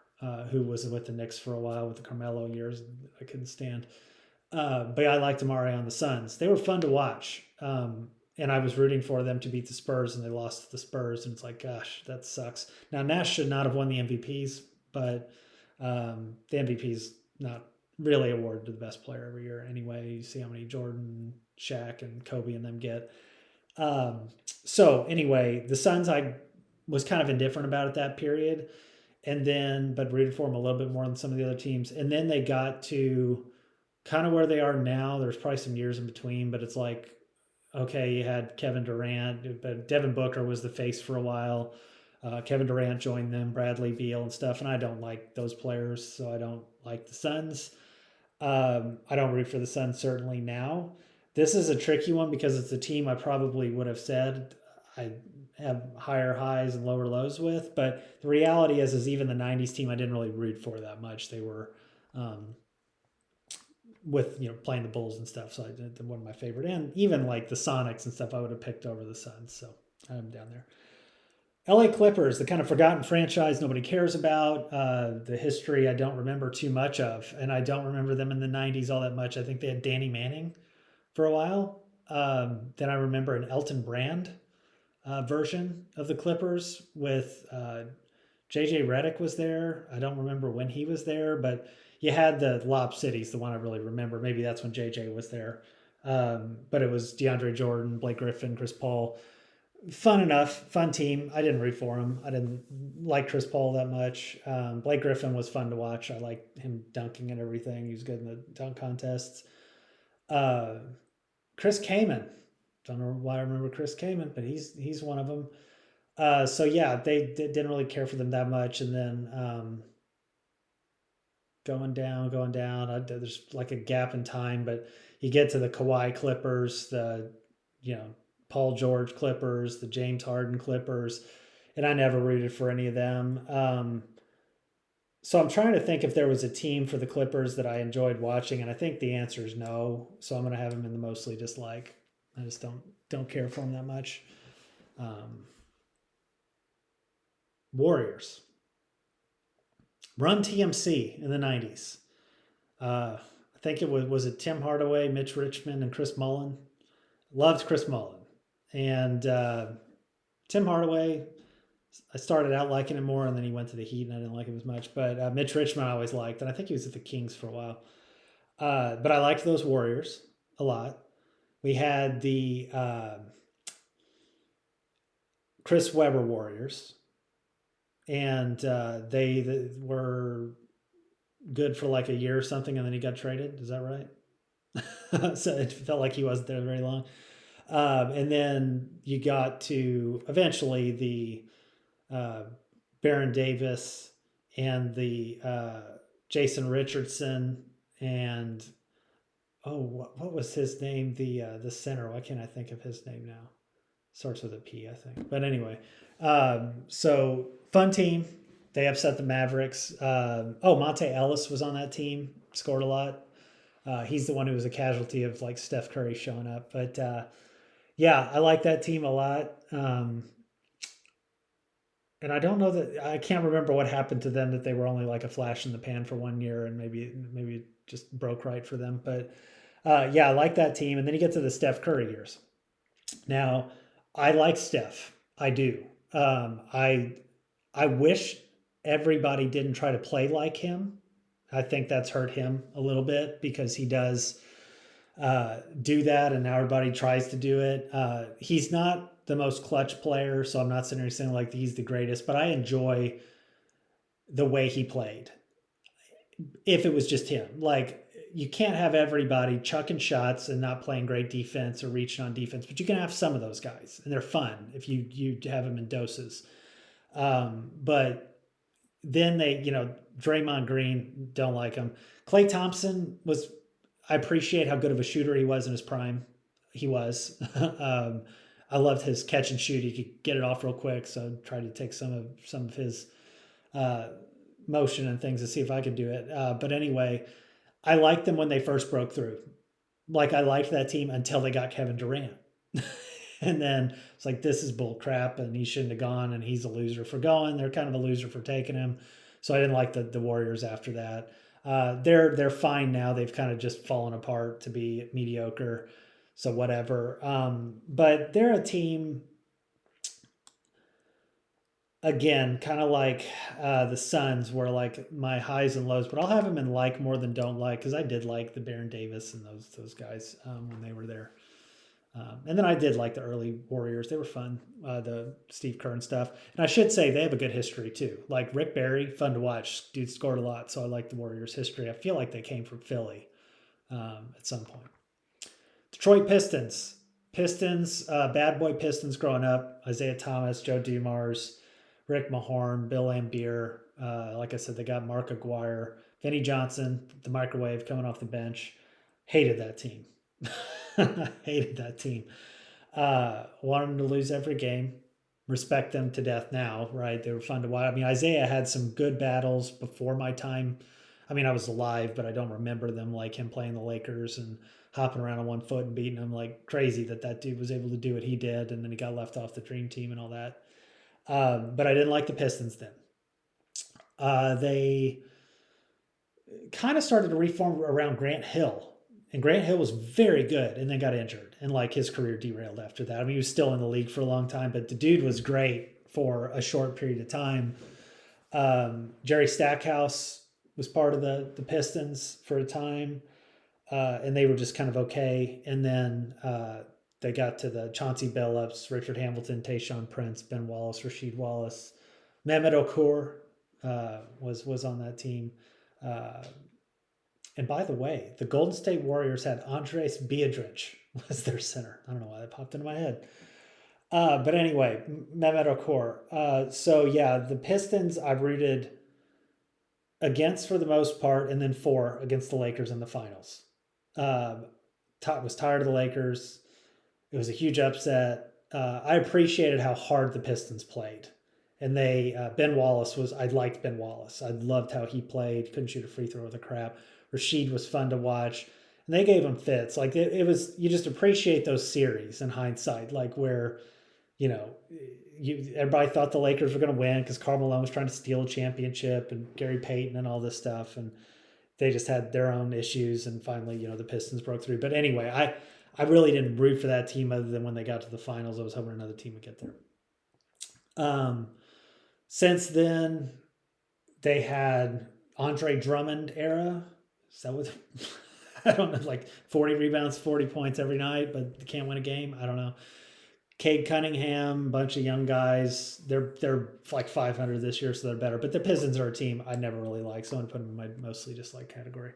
who was with the Knicks for a while with the Carmelo years. I couldn't stand. But I liked Amari on the Suns. They were fun to watch. And I was rooting for them to beat the Spurs, and they lost to the Spurs. And it's like, gosh, that sucks. Now, Nash should not have won the MVPs, but the MVP's not really awarded to the best player every year anyway. You see how many Jordan, Shaq, and Kobe and them get. So anyway, the Suns I was kind of indifferent about at that period, and then but rooted for them a little bit more than some of the other teams. And then they got to kind of where they are now. There's probably some years in between, but it's like, okay, you had Kevin Durant, but Devin Booker was the face for a while. Kevin Durant joined them, Bradley Beal and stuff, and I don't like those players, so I don't like the Suns. I don't root for the Suns certainly now. This is a tricky one because it's a team I probably would have said I have higher highs and lower lows with, but the reality is even the 90s team I didn't really root for that much. They were with playing the Bulls and stuff, so I did one of my favorite, and even like the Sonics and stuff I would have picked over the Suns, so I'm down there. LA Clippers, the kind of forgotten franchise nobody cares about. The history I don't remember too much of, and I don't remember them in the 90s all that much. I think they had Danny Manning for a while. Then I remember an Elton Brand version of the Clippers with JJ Redick was there. I don't remember when he was there, but you had the Lob Cities, the one I really remember. Maybe that's when JJ was there. But it was DeAndre Jordan, Blake Griffin, Chris Paul. Fun enough, fun team. I didn't root for him. I didn't like Chris Paul that much. Blake Griffin was fun to watch. I liked him dunking and everything. He was good in the dunk contests. Chris Kaman. Don't know why I remember Chris Kaman, but he's one of them. So yeah, they didn't really care for them that much. And then going down. There's like a gap in time, but you get to the Kawhi Clippers, the Paul George Clippers, the James Harden Clippers, and I never rooted for any of them. So I'm trying to think if there was a team for the Clippers that I enjoyed watching, and I think the answer is no. So I'm going to have them in the mostly dislike. I just don't care for them that much. Warriors. Run TMC in the 90s. I think it was it Tim Hardaway, Mitch Richmond, and Chris Mullin. Loved Chris Mullin. And Tim Hardaway, I started out liking him more, and then he went to the Heat, and I didn't like him as much. But Mitch Richmond I always liked, and I think he was at the Kings for a while. But I liked those Warriors a lot. We had the Chris Webber Warriors, and they were good for like a year or something, and then he got traded. Is that right? So it felt like he wasn't there very long. And then you got to eventually the Baron Davis and the Jason Richardson and what was his name? The center. Why can't I think of his name now? Starts with a P, I think. But anyway, so fun team. They upset the Mavericks. Monte Ellis was on that team. Scored a lot. He's the one who was a casualty of like Steph Curry showing up. But yeah, I like that team a lot. And I don't know that I can't remember what happened to them that they were only like a flash in the pan for 1 year and maybe it just broke right for them. But yeah, I like that team. And then you get to the Steph Curry years. Now, I like Steph. I do. I wish everybody didn't try to play like him. I think that's hurt him a little bit because he does do that, and now everybody tries to do it. He's not the most clutch player, so I'm not sitting here saying like he's the greatest, but I enjoy the way he played. If it was just him, like you can't have everybody chucking shots and not playing great defense or reaching on defense, but you can have some of those guys, and they're fun if you have them in doses. But then Draymond Green, don't like him. Klay Thompson was, I appreciate how good of a shooter he was in his prime. He was. I loved his catch and shoot. He could get it off real quick, so I tried to take some of his uh, motion and things to see if I could do it. But anyway, I liked them when they first broke through. Like I liked that team until they got Kevin Durant. And then it's like this is bull crap and he shouldn't have gone and he's a loser for going. They're kind of a loser for taking him. So I didn't like the Warriors after that. They're fine now. They've kind of just fallen apart to be mediocre. So whatever. But they're a team again, kind of like the Suns, where like my highs and lows, but I'll have them in like more than don't like because I did like the Baron Davis and those guys when they were there. And then I did like the early Warriors; they were fun, the Steve Kerr and stuff. And I should say they have a good history too. Like Rick Barry, fun to watch. Dude scored a lot, so I like the Warriors' history. I feel like they came from Philly at some point. Detroit Pistons. Bad boy Pistons growing up. Isaiah Thomas, Joe Dumars, Rick Mahorn, Bill Laimbeer. Like I said, they got Mark Aguirre, Vinnie Johnson, the microwave coming off the bench. Hated that team. Hated that team. Wanted them to lose every game. Respect them to death now, right? They were fun to watch. I mean, Isaiah had some good battles before my time. I mean, I was alive, but I don't remember them like him playing the Lakers and hopping around on one foot and beating them like crazy that dude was able to do what he did. And then he got left off the dream team and all that. But I didn't like the Pistons then. They kind of started to reform around Grant Hill. And Grant Hill was very good and then got injured. And like his career derailed after that. I mean, he was still in the league for a long time, but the dude was great for a short period of time. Jerry Stackhouse was part of the Pistons for a time. And they were just kind of okay. And then they got to the Chauncey Billups, Richard Hamilton, Tayshaun Prince, Ben Wallace, Rasheed Wallace. Mehmet Okur was on that team. And by the way, the Golden State Warriors had Andres Biedrich was their center. I don't know why that popped into my head. But anyway, Mehmet Okur. So yeah, the Pistons I rooted against for the most part, and then for against the Lakers in the finals. Was tired of the Lakers. It was a huge upset. I appreciated how hard the Pistons played. And Ben Wallace I liked Ben Wallace. I loved how he played. Couldn't shoot a free throw with a crap. Rasheed was fun to watch. And they gave him fits. Like it was, you just appreciate those series in hindsight, like where, you know, everybody thought the Lakers were going to win because Karl Malone was trying to steal a championship and Gary Payton and all this stuff. And they just had their own issues. And finally, the Pistons broke through. But anyway, I really didn't root for that team other than when they got to the finals. I was hoping another team would get there. Since then, they had Andre Drummond era. Is that what? I don't know, like 40 rebounds, 40 points every night, but can't win a game. I don't know. Cade Cunningham, bunch of young guys. They're like 500 this year, so they're better. But the Pistons are a team I never really liked, so I'm gonna put them in my mostly dislike category.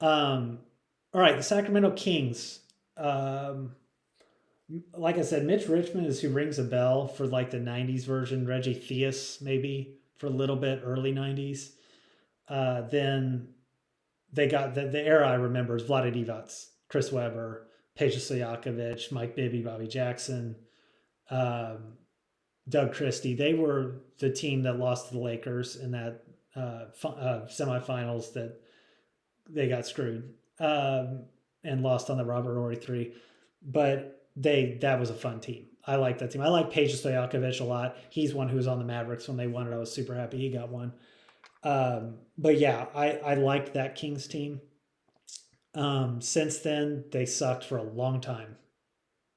All right, the Sacramento Kings. Um, like I said, Mitch Richmond is who rings a bell for like the '90s version. Reggie Theus maybe for a little bit, early '90s. Then they got the era I remember is Vlade Divac, Chris Webber, Peja Stojakovic, Mike Bibby, Bobby Jackson, um, Doug Christie. They were the team that lost to the Lakers in that semifinals that they got screwed and lost on the Robert Horry three. But that was a fun team. I like that team. I like Peja Stojakovic a lot. He's one who was on the Mavericks when they won it. I was super happy he got one. But yeah, I liked that Kings team. Since then, they sucked for a long time.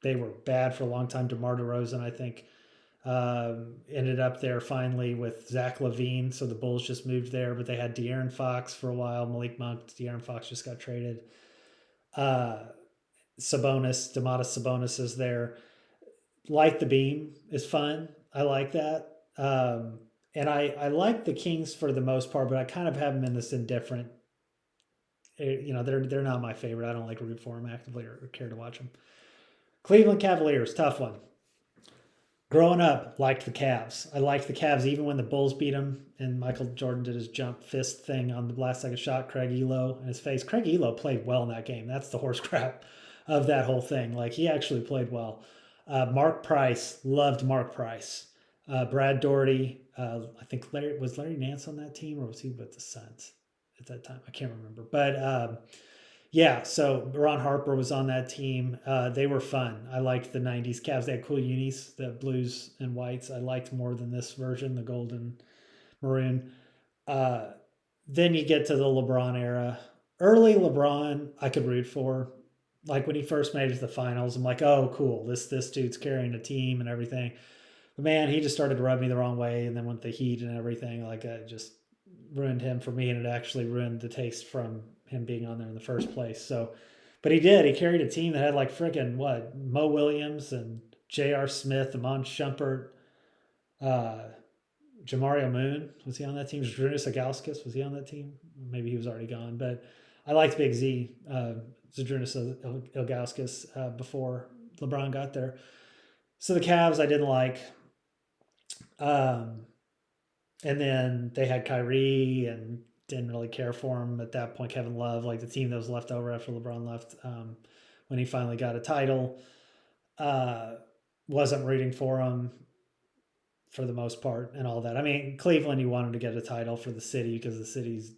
They were bad for a long time. DeMar DeRozan, I think, ended up there finally with Zach LaVine. So the Bulls just moved there, but they had De'Aaron Fox for a while. Malik Monk, De'Aaron Fox just got traded. Sabonis, Domantas Sabonis is there. Light the Beam is fun. I like that. And I like the Kings for the most part, but I kind of have them in this indifferent. They're not my favorite. I don't like root for them actively or care to watch them. Cleveland Cavaliers, tough one. Growing up, liked the Cavs. I liked the Cavs even when the Bulls beat them and Michael Jordan did his jump fist thing on the last second shot. Craig Elo in his face. Craig Elo played well in that game. That's the horse crap of that whole thing. Like he actually played well. Mark Price, loved Mark Price. Brad Daugherty, I think was Larry Nance on that team or was he with the Suns at that time? I can't remember. But yeah, so Ron Harper was on that team. They were fun. I liked the 90s Cavs. They had cool unis, the blues and whites. I liked more than this version, the golden maroon. Then you get to the LeBron era. Early LeBron, I could root for. Like when he first made it to the finals, I'm like, oh, cool. This dude's carrying a team and everything. But man, he just started to rub me the wrong way. And then with the Heat and everything, like it just ruined him for me. And it actually ruined the taste from him being on there in the first place. So, but he did. He carried a team that had like freaking what? Mo Williams and J.R. Smith, Amon Shumpert, Jamario Moon. Was he on that team? Zydrunas Ilgauskas. Was he on that team? Maybe he was already gone. But I liked Big Z, Zydrunas Ilgauskas before LeBron got there. So the Cavs I didn't like. And then they had Kyrie and didn't really care for him at that point. Kevin Love, like the team that was left over after LeBron left when he finally got a title, wasn't rooting for him for the most part and all that. I mean, Cleveland, you wanted to get a title for the city because the city's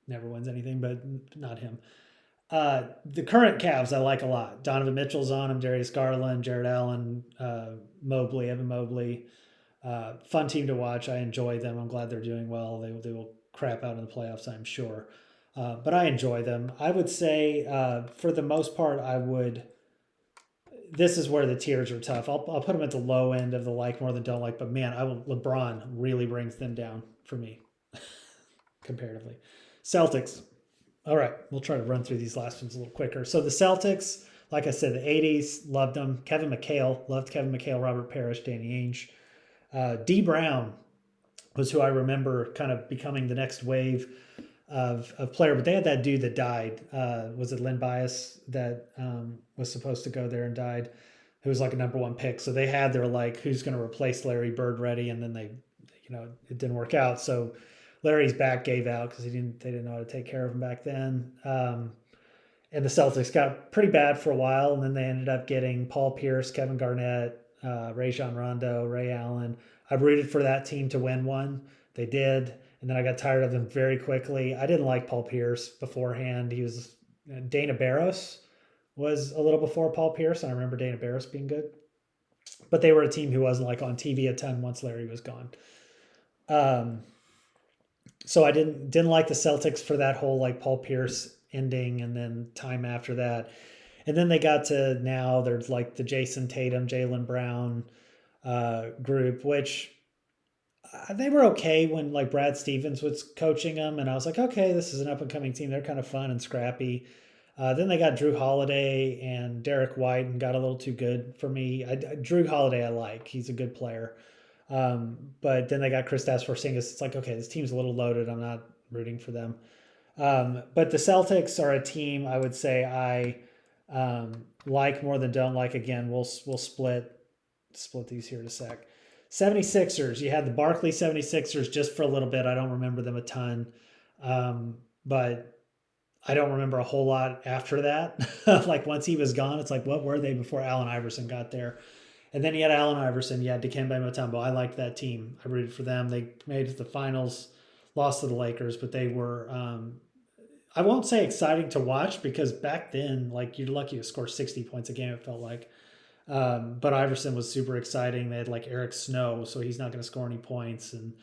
never wins anything, but not him. The current Cavs I like a lot. Donovan Mitchell's on him, Darius Garland, Jared Allen, Evan Mobley. Fun team to watch. I enjoy them. I'm glad they're doing well. They will crap out in the playoffs, I'm sure. But I enjoy them. I would say, for the most part, this is where the tiers are tough. I'll put them at the low end of the like more than don't like, but man, LeBron really brings them down for me comparatively. Celtics. All right, we'll try to run through these last ones a little quicker. So the Celtics, like I said, the 80s, loved them. Kevin McHale, loved Kevin McHale, Robert Parrish, Danny Ainge. D. Brown was who I remember kind of becoming the next wave of player. But they had that dude that died. Was it Len Bias that was supposed to go there and died? Who was like a number one pick. So they had their like, who's going to replace Larry Bird ready, and then it didn't work out. So Larry's back gave out because they didn't know how to take care of him back then. And the Celtics got pretty bad for a while, and then they ended up getting Paul Pierce, Kevin Garnett, Rajon Rondo, Ray Allen. I rooted for that team to win one. They did, and then I got tired of them very quickly. I didn't like Paul Pierce beforehand. Dana Barros was a little before Paul Pierce, and I remember Dana Barros being good. But they were a team who wasn't like on TV a ton once Larry was gone. So I didn't like the Celtics for that whole like Paul Pierce ending and then time after that. And then they got to now there's like the Jason Tatum, Jaylen Brown group, which they were okay when like Brad Stevens was coaching them. And I was like, okay, this is an up and coming team. They're kind of fun and scrappy. Then they got Drew Holiday and Derek White and got a little too good for me. Drew Holiday I like. He's a good player. But then they got Kristaps Porzingis. It's like, okay, this team's a little loaded. I'm not rooting for them. But the Celtics are a team I would say I like more than don't like. Again, we'll split these here in a sec. 76ers, you had the Barkley 76ers just for a little bit. I don't remember them a ton. But I don't remember a whole lot after that. Like once he was gone, it's like, what were they before Allen Iverson got there? And then you had Allen Iverson, you had Dikembe Mutombo. I liked that team. I rooted for them. They made it to the finals, lost to the Lakers, but they were, I won't say exciting to watch because back then, like you're lucky to score 60 points a game, it felt like. But Iverson was super exciting. They had like Eric Snow, so he's not going to score any points, and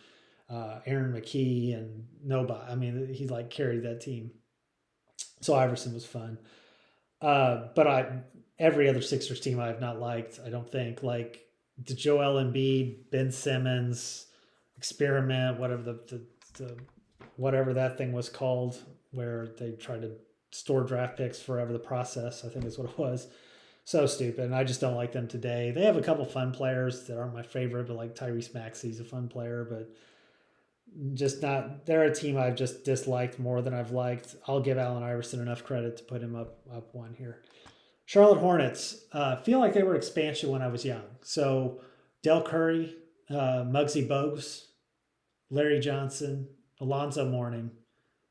Aaron McKee and nobody. I mean, he like carried that team. So Iverson was fun. But every other Sixers team I have not liked. I don't think like the Joel Embiid, Ben Simmons experiment, whatever the whatever that thing was called, where they tried to store draft picks forever. The process, I think, is what it was. So stupid. And I just don't like them today. They have a couple fun players that aren't my favorite, but like Tyrese Maxey's a fun player, but just not. They're a team I've just disliked more than I've liked. I'll give Allen Iverson enough credit to put him up one here. Charlotte Hornets feel like they were expansion when I was young. So Del Curry, Muggsy Bogues, Larry Johnson, Alonzo Mourning.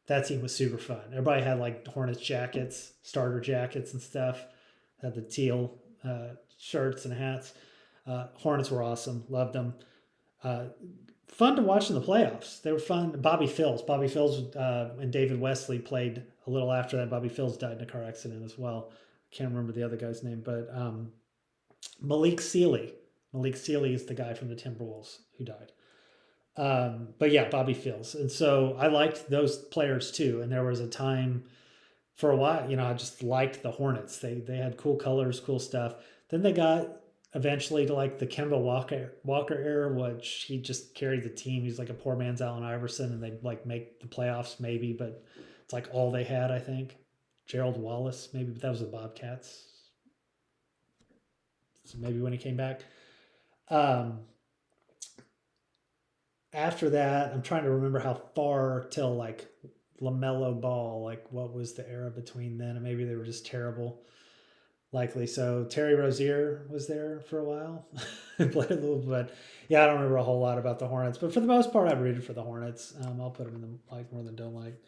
That team was super fun. Everybody had like Hornets jackets, starter jackets and stuff. Had the teal shirts and hats. Hornets were awesome. Loved them. Fun to watch in the playoffs. They were fun. Bobby Phills and David Wesley played a little after that. Bobby Phills died in a car accident as well. Can't remember the other guy's name, but Malik Sealy. Malik Sealy is the guy from the Timberwolves who died. But yeah, Bobby Phills. And so I liked those players too. And there was a time for a while, I just liked the Hornets. They had cool colors, cool stuff. Then they got eventually to like the Kemba Walker era, which he just carried the team. He's like a poor man's Allen Iverson, and they'd like make the playoffs maybe, but it's like all they had, I think. Gerald Wallace, maybe, but that was the Bobcats. So maybe when he came back. After that, I'm trying to remember how far till like LaMelo Ball, like what was the era between then, and maybe they were just terrible. Likely so. Terry Rozier was there for a while. Played a little, but yeah, I don't remember a whole lot about the Hornets. But for the most part, I've rooted for the Hornets. I'll put them in the like more than don't like.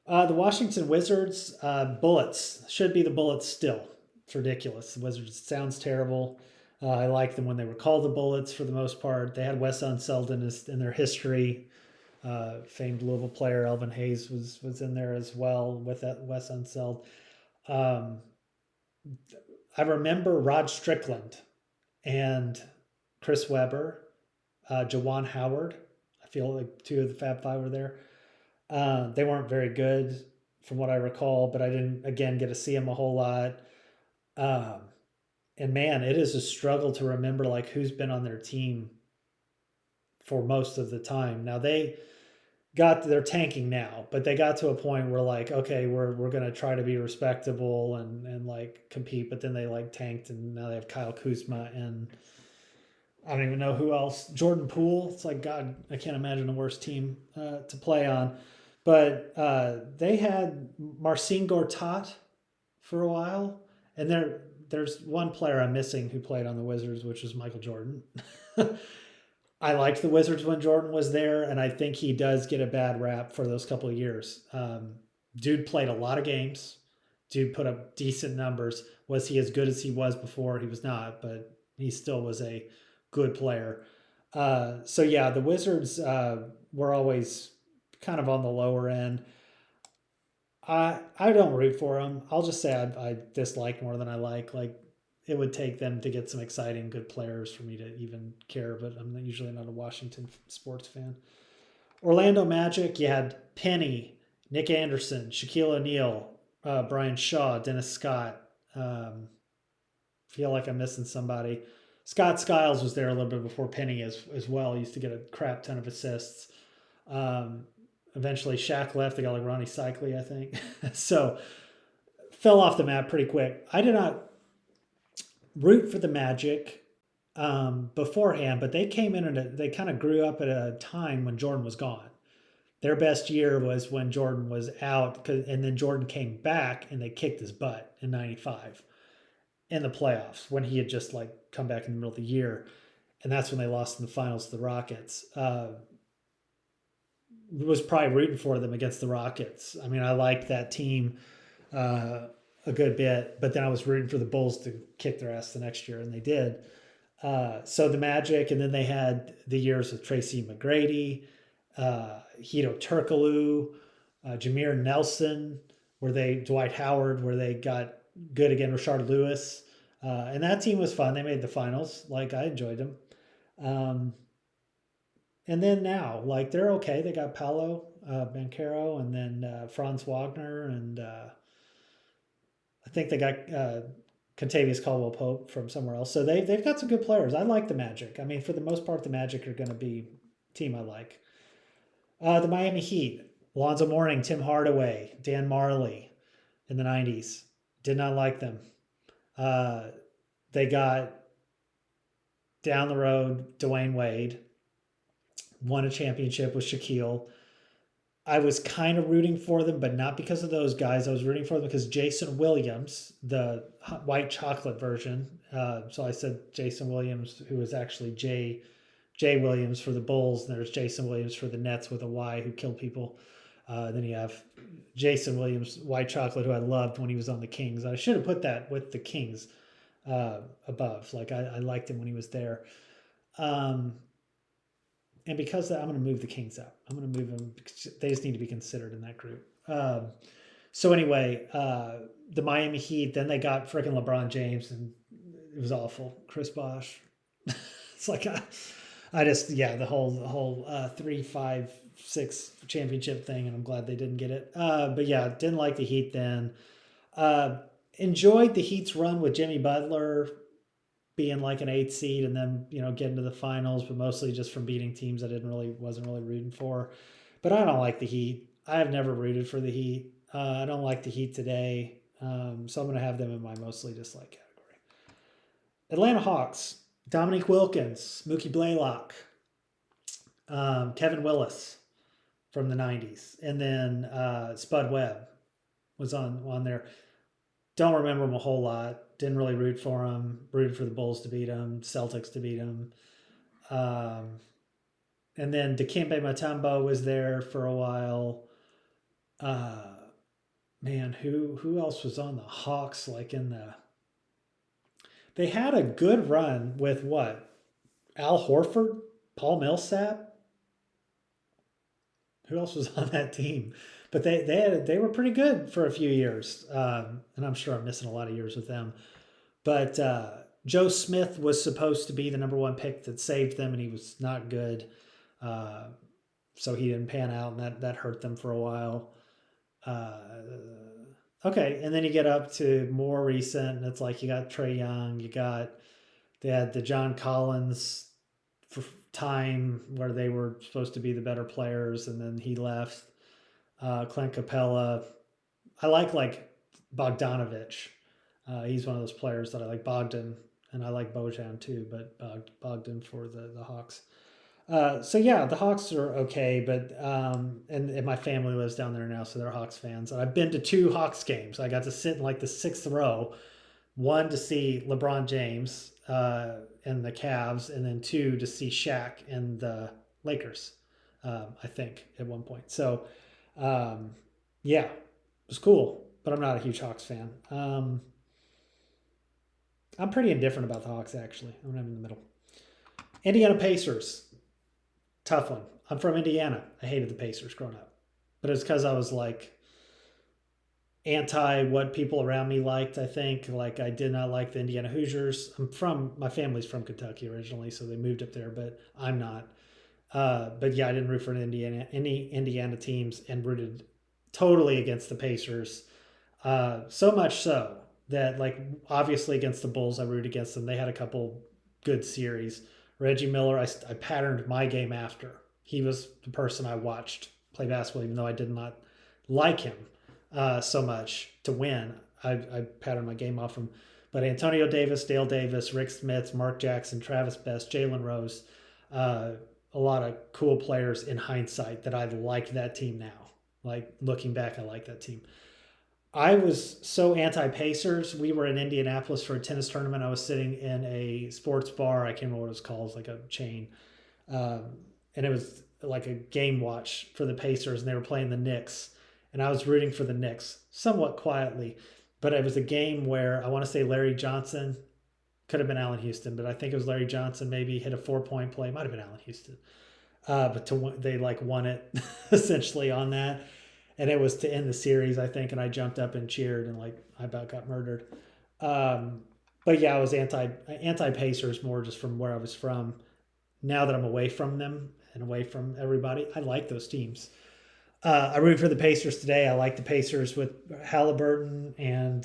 The Washington Wizards, Bullets should be the Bullets still. It's ridiculous. The Wizards sounds terrible. I liked them when they were called the Bullets for the most part. They had Wes Unseld in their history. Famed Louisville player Elvin Hayes was in there as well with that Wes Unseld. I remember Rod Strickland and Chris Webber, Jawan Howard. I feel like two of the Fab Five were there. They weren't very good from what I recall, but I didn't, again, get to see them a whole lot. And man, it is a struggle to remember like who's been on their team for most of the time. Now they're tanking now, but they got to a point where like, okay, we're going to try to be respectable and like compete, but then they like tanked, and now they have Kyle Kuzma and I don't even know who else. Jordan Poole. It's like, God, I can't imagine a worse team to play on. But they had Marcin Gortat for a while, and there's one player I'm missing who played on the Wizards, which was Michael Jordan. I liked the Wizards when Jordan was there, and I think he does get a bad rap for those couple of years. Dude played a lot of games. Dude put up decent numbers. Was he as good as he was before? He was not, but he still was a good player. So yeah, the Wizards were always kind of on the lower end. I don't root for them. I'll just say I dislike more than I like. Like it would take them to get some exciting, good players for me to even care. But I'm usually not a Washington sports fan. Orlando Magic, you had Penny, Nick Anderson, Shaquille O'Neal, Brian Shaw, Dennis Scott. Feel like I'm missing somebody. Scott Skiles was there a little bit before Penny as well. He used to get a crap ton of assists. Eventually Shaq left. They got like Ronnie Cycli, I think. So fell off the map pretty quick. I did not root for the Magic beforehand, but they came in and they kind of grew up at a time when Jordan was gone. Their best year was when Jordan was out, and then Jordan came back and they kicked his butt in '95 in the playoffs when he had just like come back in the middle of the year, and that's when they lost in the finals to the Rockets. Was probably rooting for them against the Rockets. I mean, I liked that team a good bit, but then I was rooting for the Bulls to kick their ass the next year, and they did. So the Magic, and then they had the years with Tracy McGrady, Hedo Turkoglu, Jameer Nelson, Dwight Howard, where they got good again, Rashard Lewis. And that team was fun. They made the finals. Like, I enjoyed them. And then now, like, they're okay. They got Paolo Banchero, and then Franz Wagner, and I think they got Contavious Caldwell-Pope from somewhere else. So they've got some good players. I like the Magic. I mean, for the most part, the Magic are going to be a team I like. The Miami Heat, Alonzo Mourning, Tim Hardaway, Dan Marley in the 90s. Did not like them. They got down the road Dwayne Wade, won a championship with Shaquille. I was kind of rooting for them, but not because of those guys. I was rooting for them because Jason Williams, the white chocolate version. So I said Jason Williams, who is actually Jay Williams for the Bulls. And there's Jason Williams for the Nets with a Y, who killed people. Then you have Jason Williams, white chocolate, who I loved when he was on the Kings. I should have put that with the Kings above. Like, I liked him when he was there. And because of that, I'm going to move the Kings up. I'm going to move them because they just need to be considered in that group. So anyway, the Miami Heat, then they got freaking LeBron James, and it was awful. Chris Bosh. It's like, I just, yeah, the whole 3, 5, 6 championship thing, and I'm glad they didn't get it. But yeah, didn't like the Heat then. Enjoyed the Heat's run with Jimmy Butler being like an 8th seed and then, getting to the finals, but mostly just from beating teams I wasn't really rooting for. But I don't like the Heat. I have never rooted for the Heat. I don't like the Heat today. So I'm going to have them in my mostly dislike category. Atlanta Hawks, Dominique Wilkins, Mookie Blaylock, Kevin Willis from the 90s. And then Spud Webb was on there. Don't remember him a whole lot. Didn't really root for him. Rooted for the Bulls to beat him, Celtics to beat him. And then Dikembe Mutombo was there for a while. Man, who else was on the Hawks? They had a good run with what? Al Horford, Paul Millsap. Who else was on that team? But they were pretty good for a few years, and I'm sure I'm missing a lot of years with them. But Joe Smith was supposed to be the number 1 pick that saved them, and he was not good, so he didn't pan out, and that hurt them for a while. Okay, and then you get up to more recent, and it's like you got Trae Young, they had the John Collins for time where they were supposed to be the better players, and then he left. Clint Capella. I like Bogdanovich. He's one of those players that I like. Bogdan, and I like Bojan too, but Bogdan for the Hawks. So yeah, the Hawks are okay, but and my family lives down there now, so they're Hawks fans. And I've been to 2 Hawks games. I got to sit in like the 6th row, 1 to see LeBron James and the Cavs, and then 2 to see Shaq and the Lakers. I think at one point. So. Yeah, it was cool, but I'm not a huge Hawks fan. I'm pretty indifferent about the Hawks, actually. I'm in the middle. Indiana Pacers. Tough one. I'm from Indiana. I hated the Pacers growing up. But it's because I was like anti what people around me liked, I think. Like, I did not like the Indiana Hoosiers. My family's from Kentucky originally, so they moved up there, but I'm not. But yeah, I didn't root for any Indiana teams, and rooted totally against the Pacers. So much so that, like, obviously against the Bulls, I rooted against them. They had a couple good series. Reggie Miller, I patterned my game after. He was the person I watched play basketball, even though I did not like him so much to win. I patterned my game off him. But Antonio Davis, Dale Davis, Rick Smits, Mark Jackson, Travis Best, Jalen Rose, uh, a lot of cool players in hindsight that I like that team now. Like looking back, I like that team. I was so anti Pacers. We were in Indianapolis for a tennis tournament. I was sitting in a sports bar. I can't remember what it was called. It was like a chain. And it was like a game watch for the Pacers, and they were playing the Knicks. And I was rooting for the Knicks somewhat quietly. But it was a game where I want to say Larry Johnson, could have been Allen Houston, but I think it was Larry Johnson, maybe hit a 4-point play. Might have been Allen Houston. They like won it essentially on that. And it was to end the series, I think. And I jumped up and cheered, and like I about got murdered. Um, but yeah, I was anti Pacers more just from where I was from. Now that I'm away from them and away from everybody, I like those teams. I root for the Pacers today. I like the Pacers with Halliburton and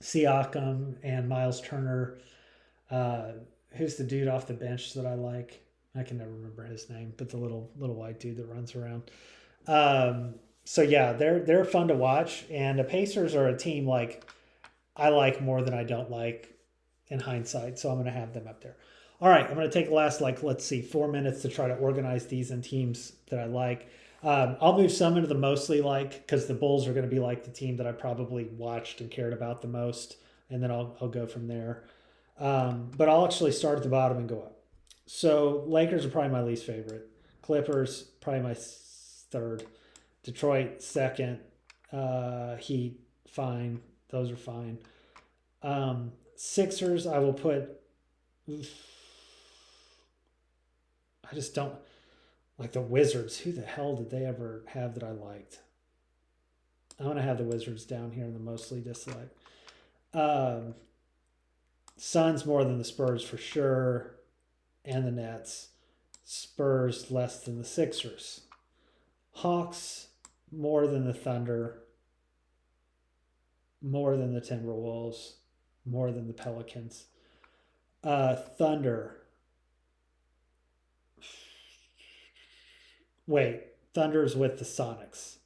Siakam and Miles Turner. Uh, who's the dude off the bench that I like? I can never remember his name, but the little white dude that runs around. So yeah, they're fun to watch, and the Pacers are a team like I like more than I don't like in hindsight. So I'm going to have them up there. All right, I'm going to take the last let's see 4 minutes to try to organize these in teams that I like. I'll move some into the mostly like because the Bulls are going to be like the team that I probably watched and cared about the most, and then I'll go from there. But I'll actually start at the bottom and go up. So Lakers are probably my least favorite. Clippers probably my third. Detroit second. Heat fine. Those are fine. Sixers I will put. I just don't like the Wizards. Who the hell did they ever have that I liked? I'm gonna have the Wizards down here in the mostly dislike. Suns more than the Spurs for sure, and the Nets. Spurs less than the Sixers. Hawks more than the Thunder, more than the Timberwolves, more than the Pelicans. Thunder. Wait, Thunder is with the Sonics.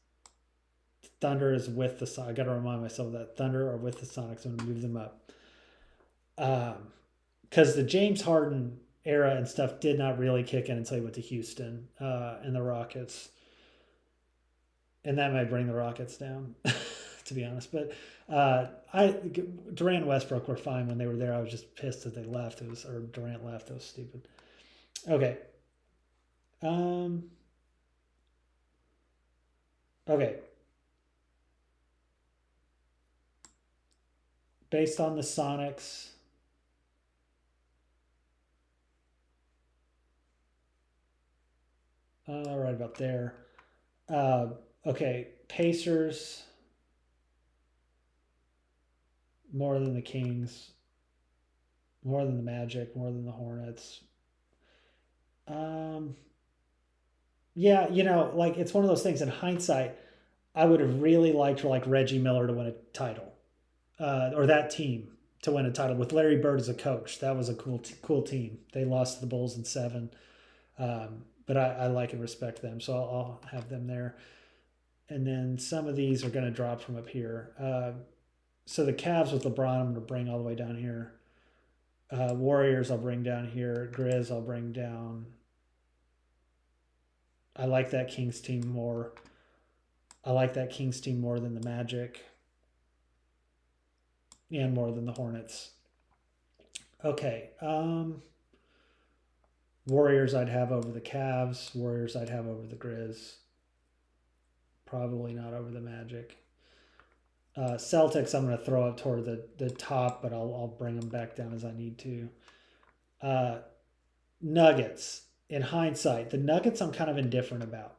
Thunder is with the I got to remind myself of that Thunder are with the Sonics. I'm going to move them up. Because the James Harden era and stuff did not really kick in until he went to Houston and the Rockets. And that might bring the Rockets down, to be honest. But Durant and Westbrook were fine when they were there. I was just pissed that they left. Or Durant left. That was stupid. Okay. Okay. Based on the Sonics. Right about there. Okay. Pacers. More than the Kings. More than the Magic. More than the Hornets. Yeah, like it's one of those things in hindsight, I would have really liked for like Reggie Miller to win a title, or that team to win a title with Larry Bird as a coach. That was a cool team. They lost to the Bulls in 7, but I like and respect them, so I'll have them there. And then some of these are going to drop from up here. So the Cavs with LeBron, I'm going to bring all the way down here. Warriors, I'll bring down here. Grizz, I'll bring down. I like that Kings team more. I like that Kings team more than the Magic and more than the Hornets. Okay. Warriors I'd have over the Cavs. Warriors I'd have over the Grizz. Probably not over the Magic. Celtics I'm going to throw up toward the top, but I'll bring them back down as I need to. Nuggets. In hindsight, the Nuggets I'm kind of indifferent about.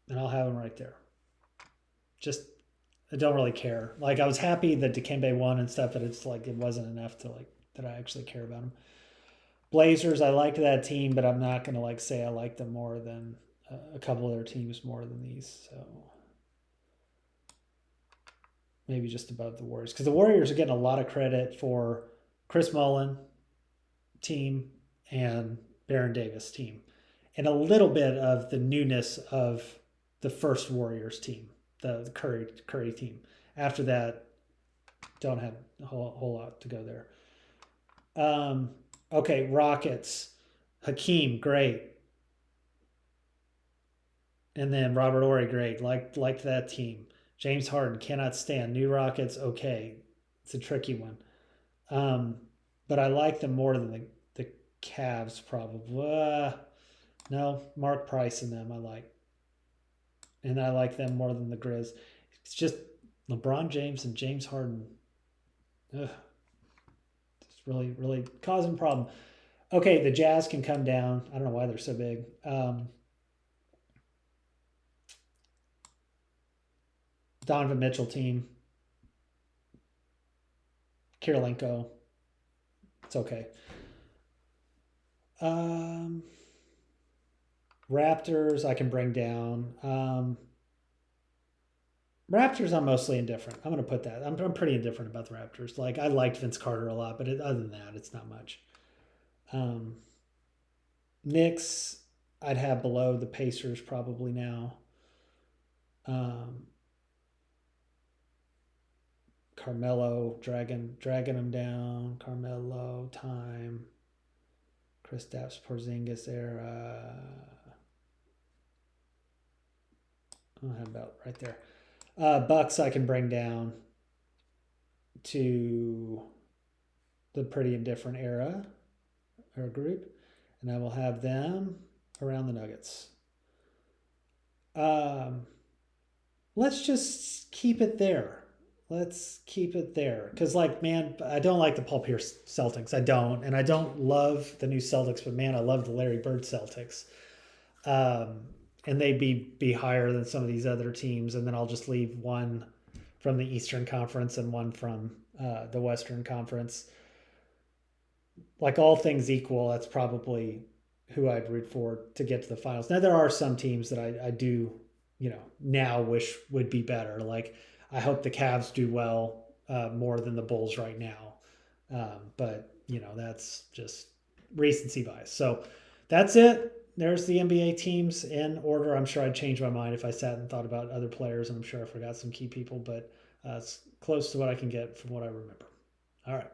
And I'll have them right there. Just, I don't really care. Like, I was happy that Dikembe won and stuff, but it's like, it wasn't enough to, like, that I actually care about them. Blazers, I liked that team, but I'm not going to, like, say I like them more than a couple of their teams more than these. So, maybe just above the Warriors. Because the Warriors are getting a lot of credit for Chris Mullin team and Baron Davis team, and a little bit of the newness of the first Warriors team. the Curry team. After that, don't have a whole lot to go there. Okay, Rockets. Hakeem, great. And then Robert Ory, great. Liked that team. James Harden, cannot stand. New Rockets, okay. It's a tricky one. Um, but I like them more than the Cavs, probably. No, Mark Price in them I like. And I like them more than the Grizz. It's just LeBron James and James Harden. Ugh, it's really, really causing a problem. Okay, the Jazz can come down. I don't know why they're so big. Donovan Mitchell team. Kirilenko. It's okay. Raptors I can bring down. Raptors I'm mostly indifferent. I'm going to put that. I'm pretty indifferent about the Raptors. Like I liked Vince Carter a lot, but other than that, it's not much. Knicks I'd have below the Pacers probably now. Carmelo dragging them down. Carmelo time. Kristaps Porzingis era. How about right there? Bucks I can bring down to the pretty indifferent era or group, and I will have them around the Nuggets. Let's just keep it there. Let's keep it there. Because, like, man, I don't like the Paul Pierce Celtics. I don't. And I don't love the new Celtics, but, man, I love the Larry Bird Celtics. And they'd be higher than some of these other teams. And then I'll just leave one from the Eastern Conference and one from the Western Conference. Like, all things equal, that's probably who I'd root for to get to the finals. Now, there are some teams that I do, now wish would be better. Like, I hope the Cavs do well more than the Bulls right now. But, that's just recency bias. So that's it. There's the NBA teams in order. I'm sure I'd change my mind if I sat and thought about other players, and I'm sure I forgot some key people, but it's close to what I can get from what I remember. All right.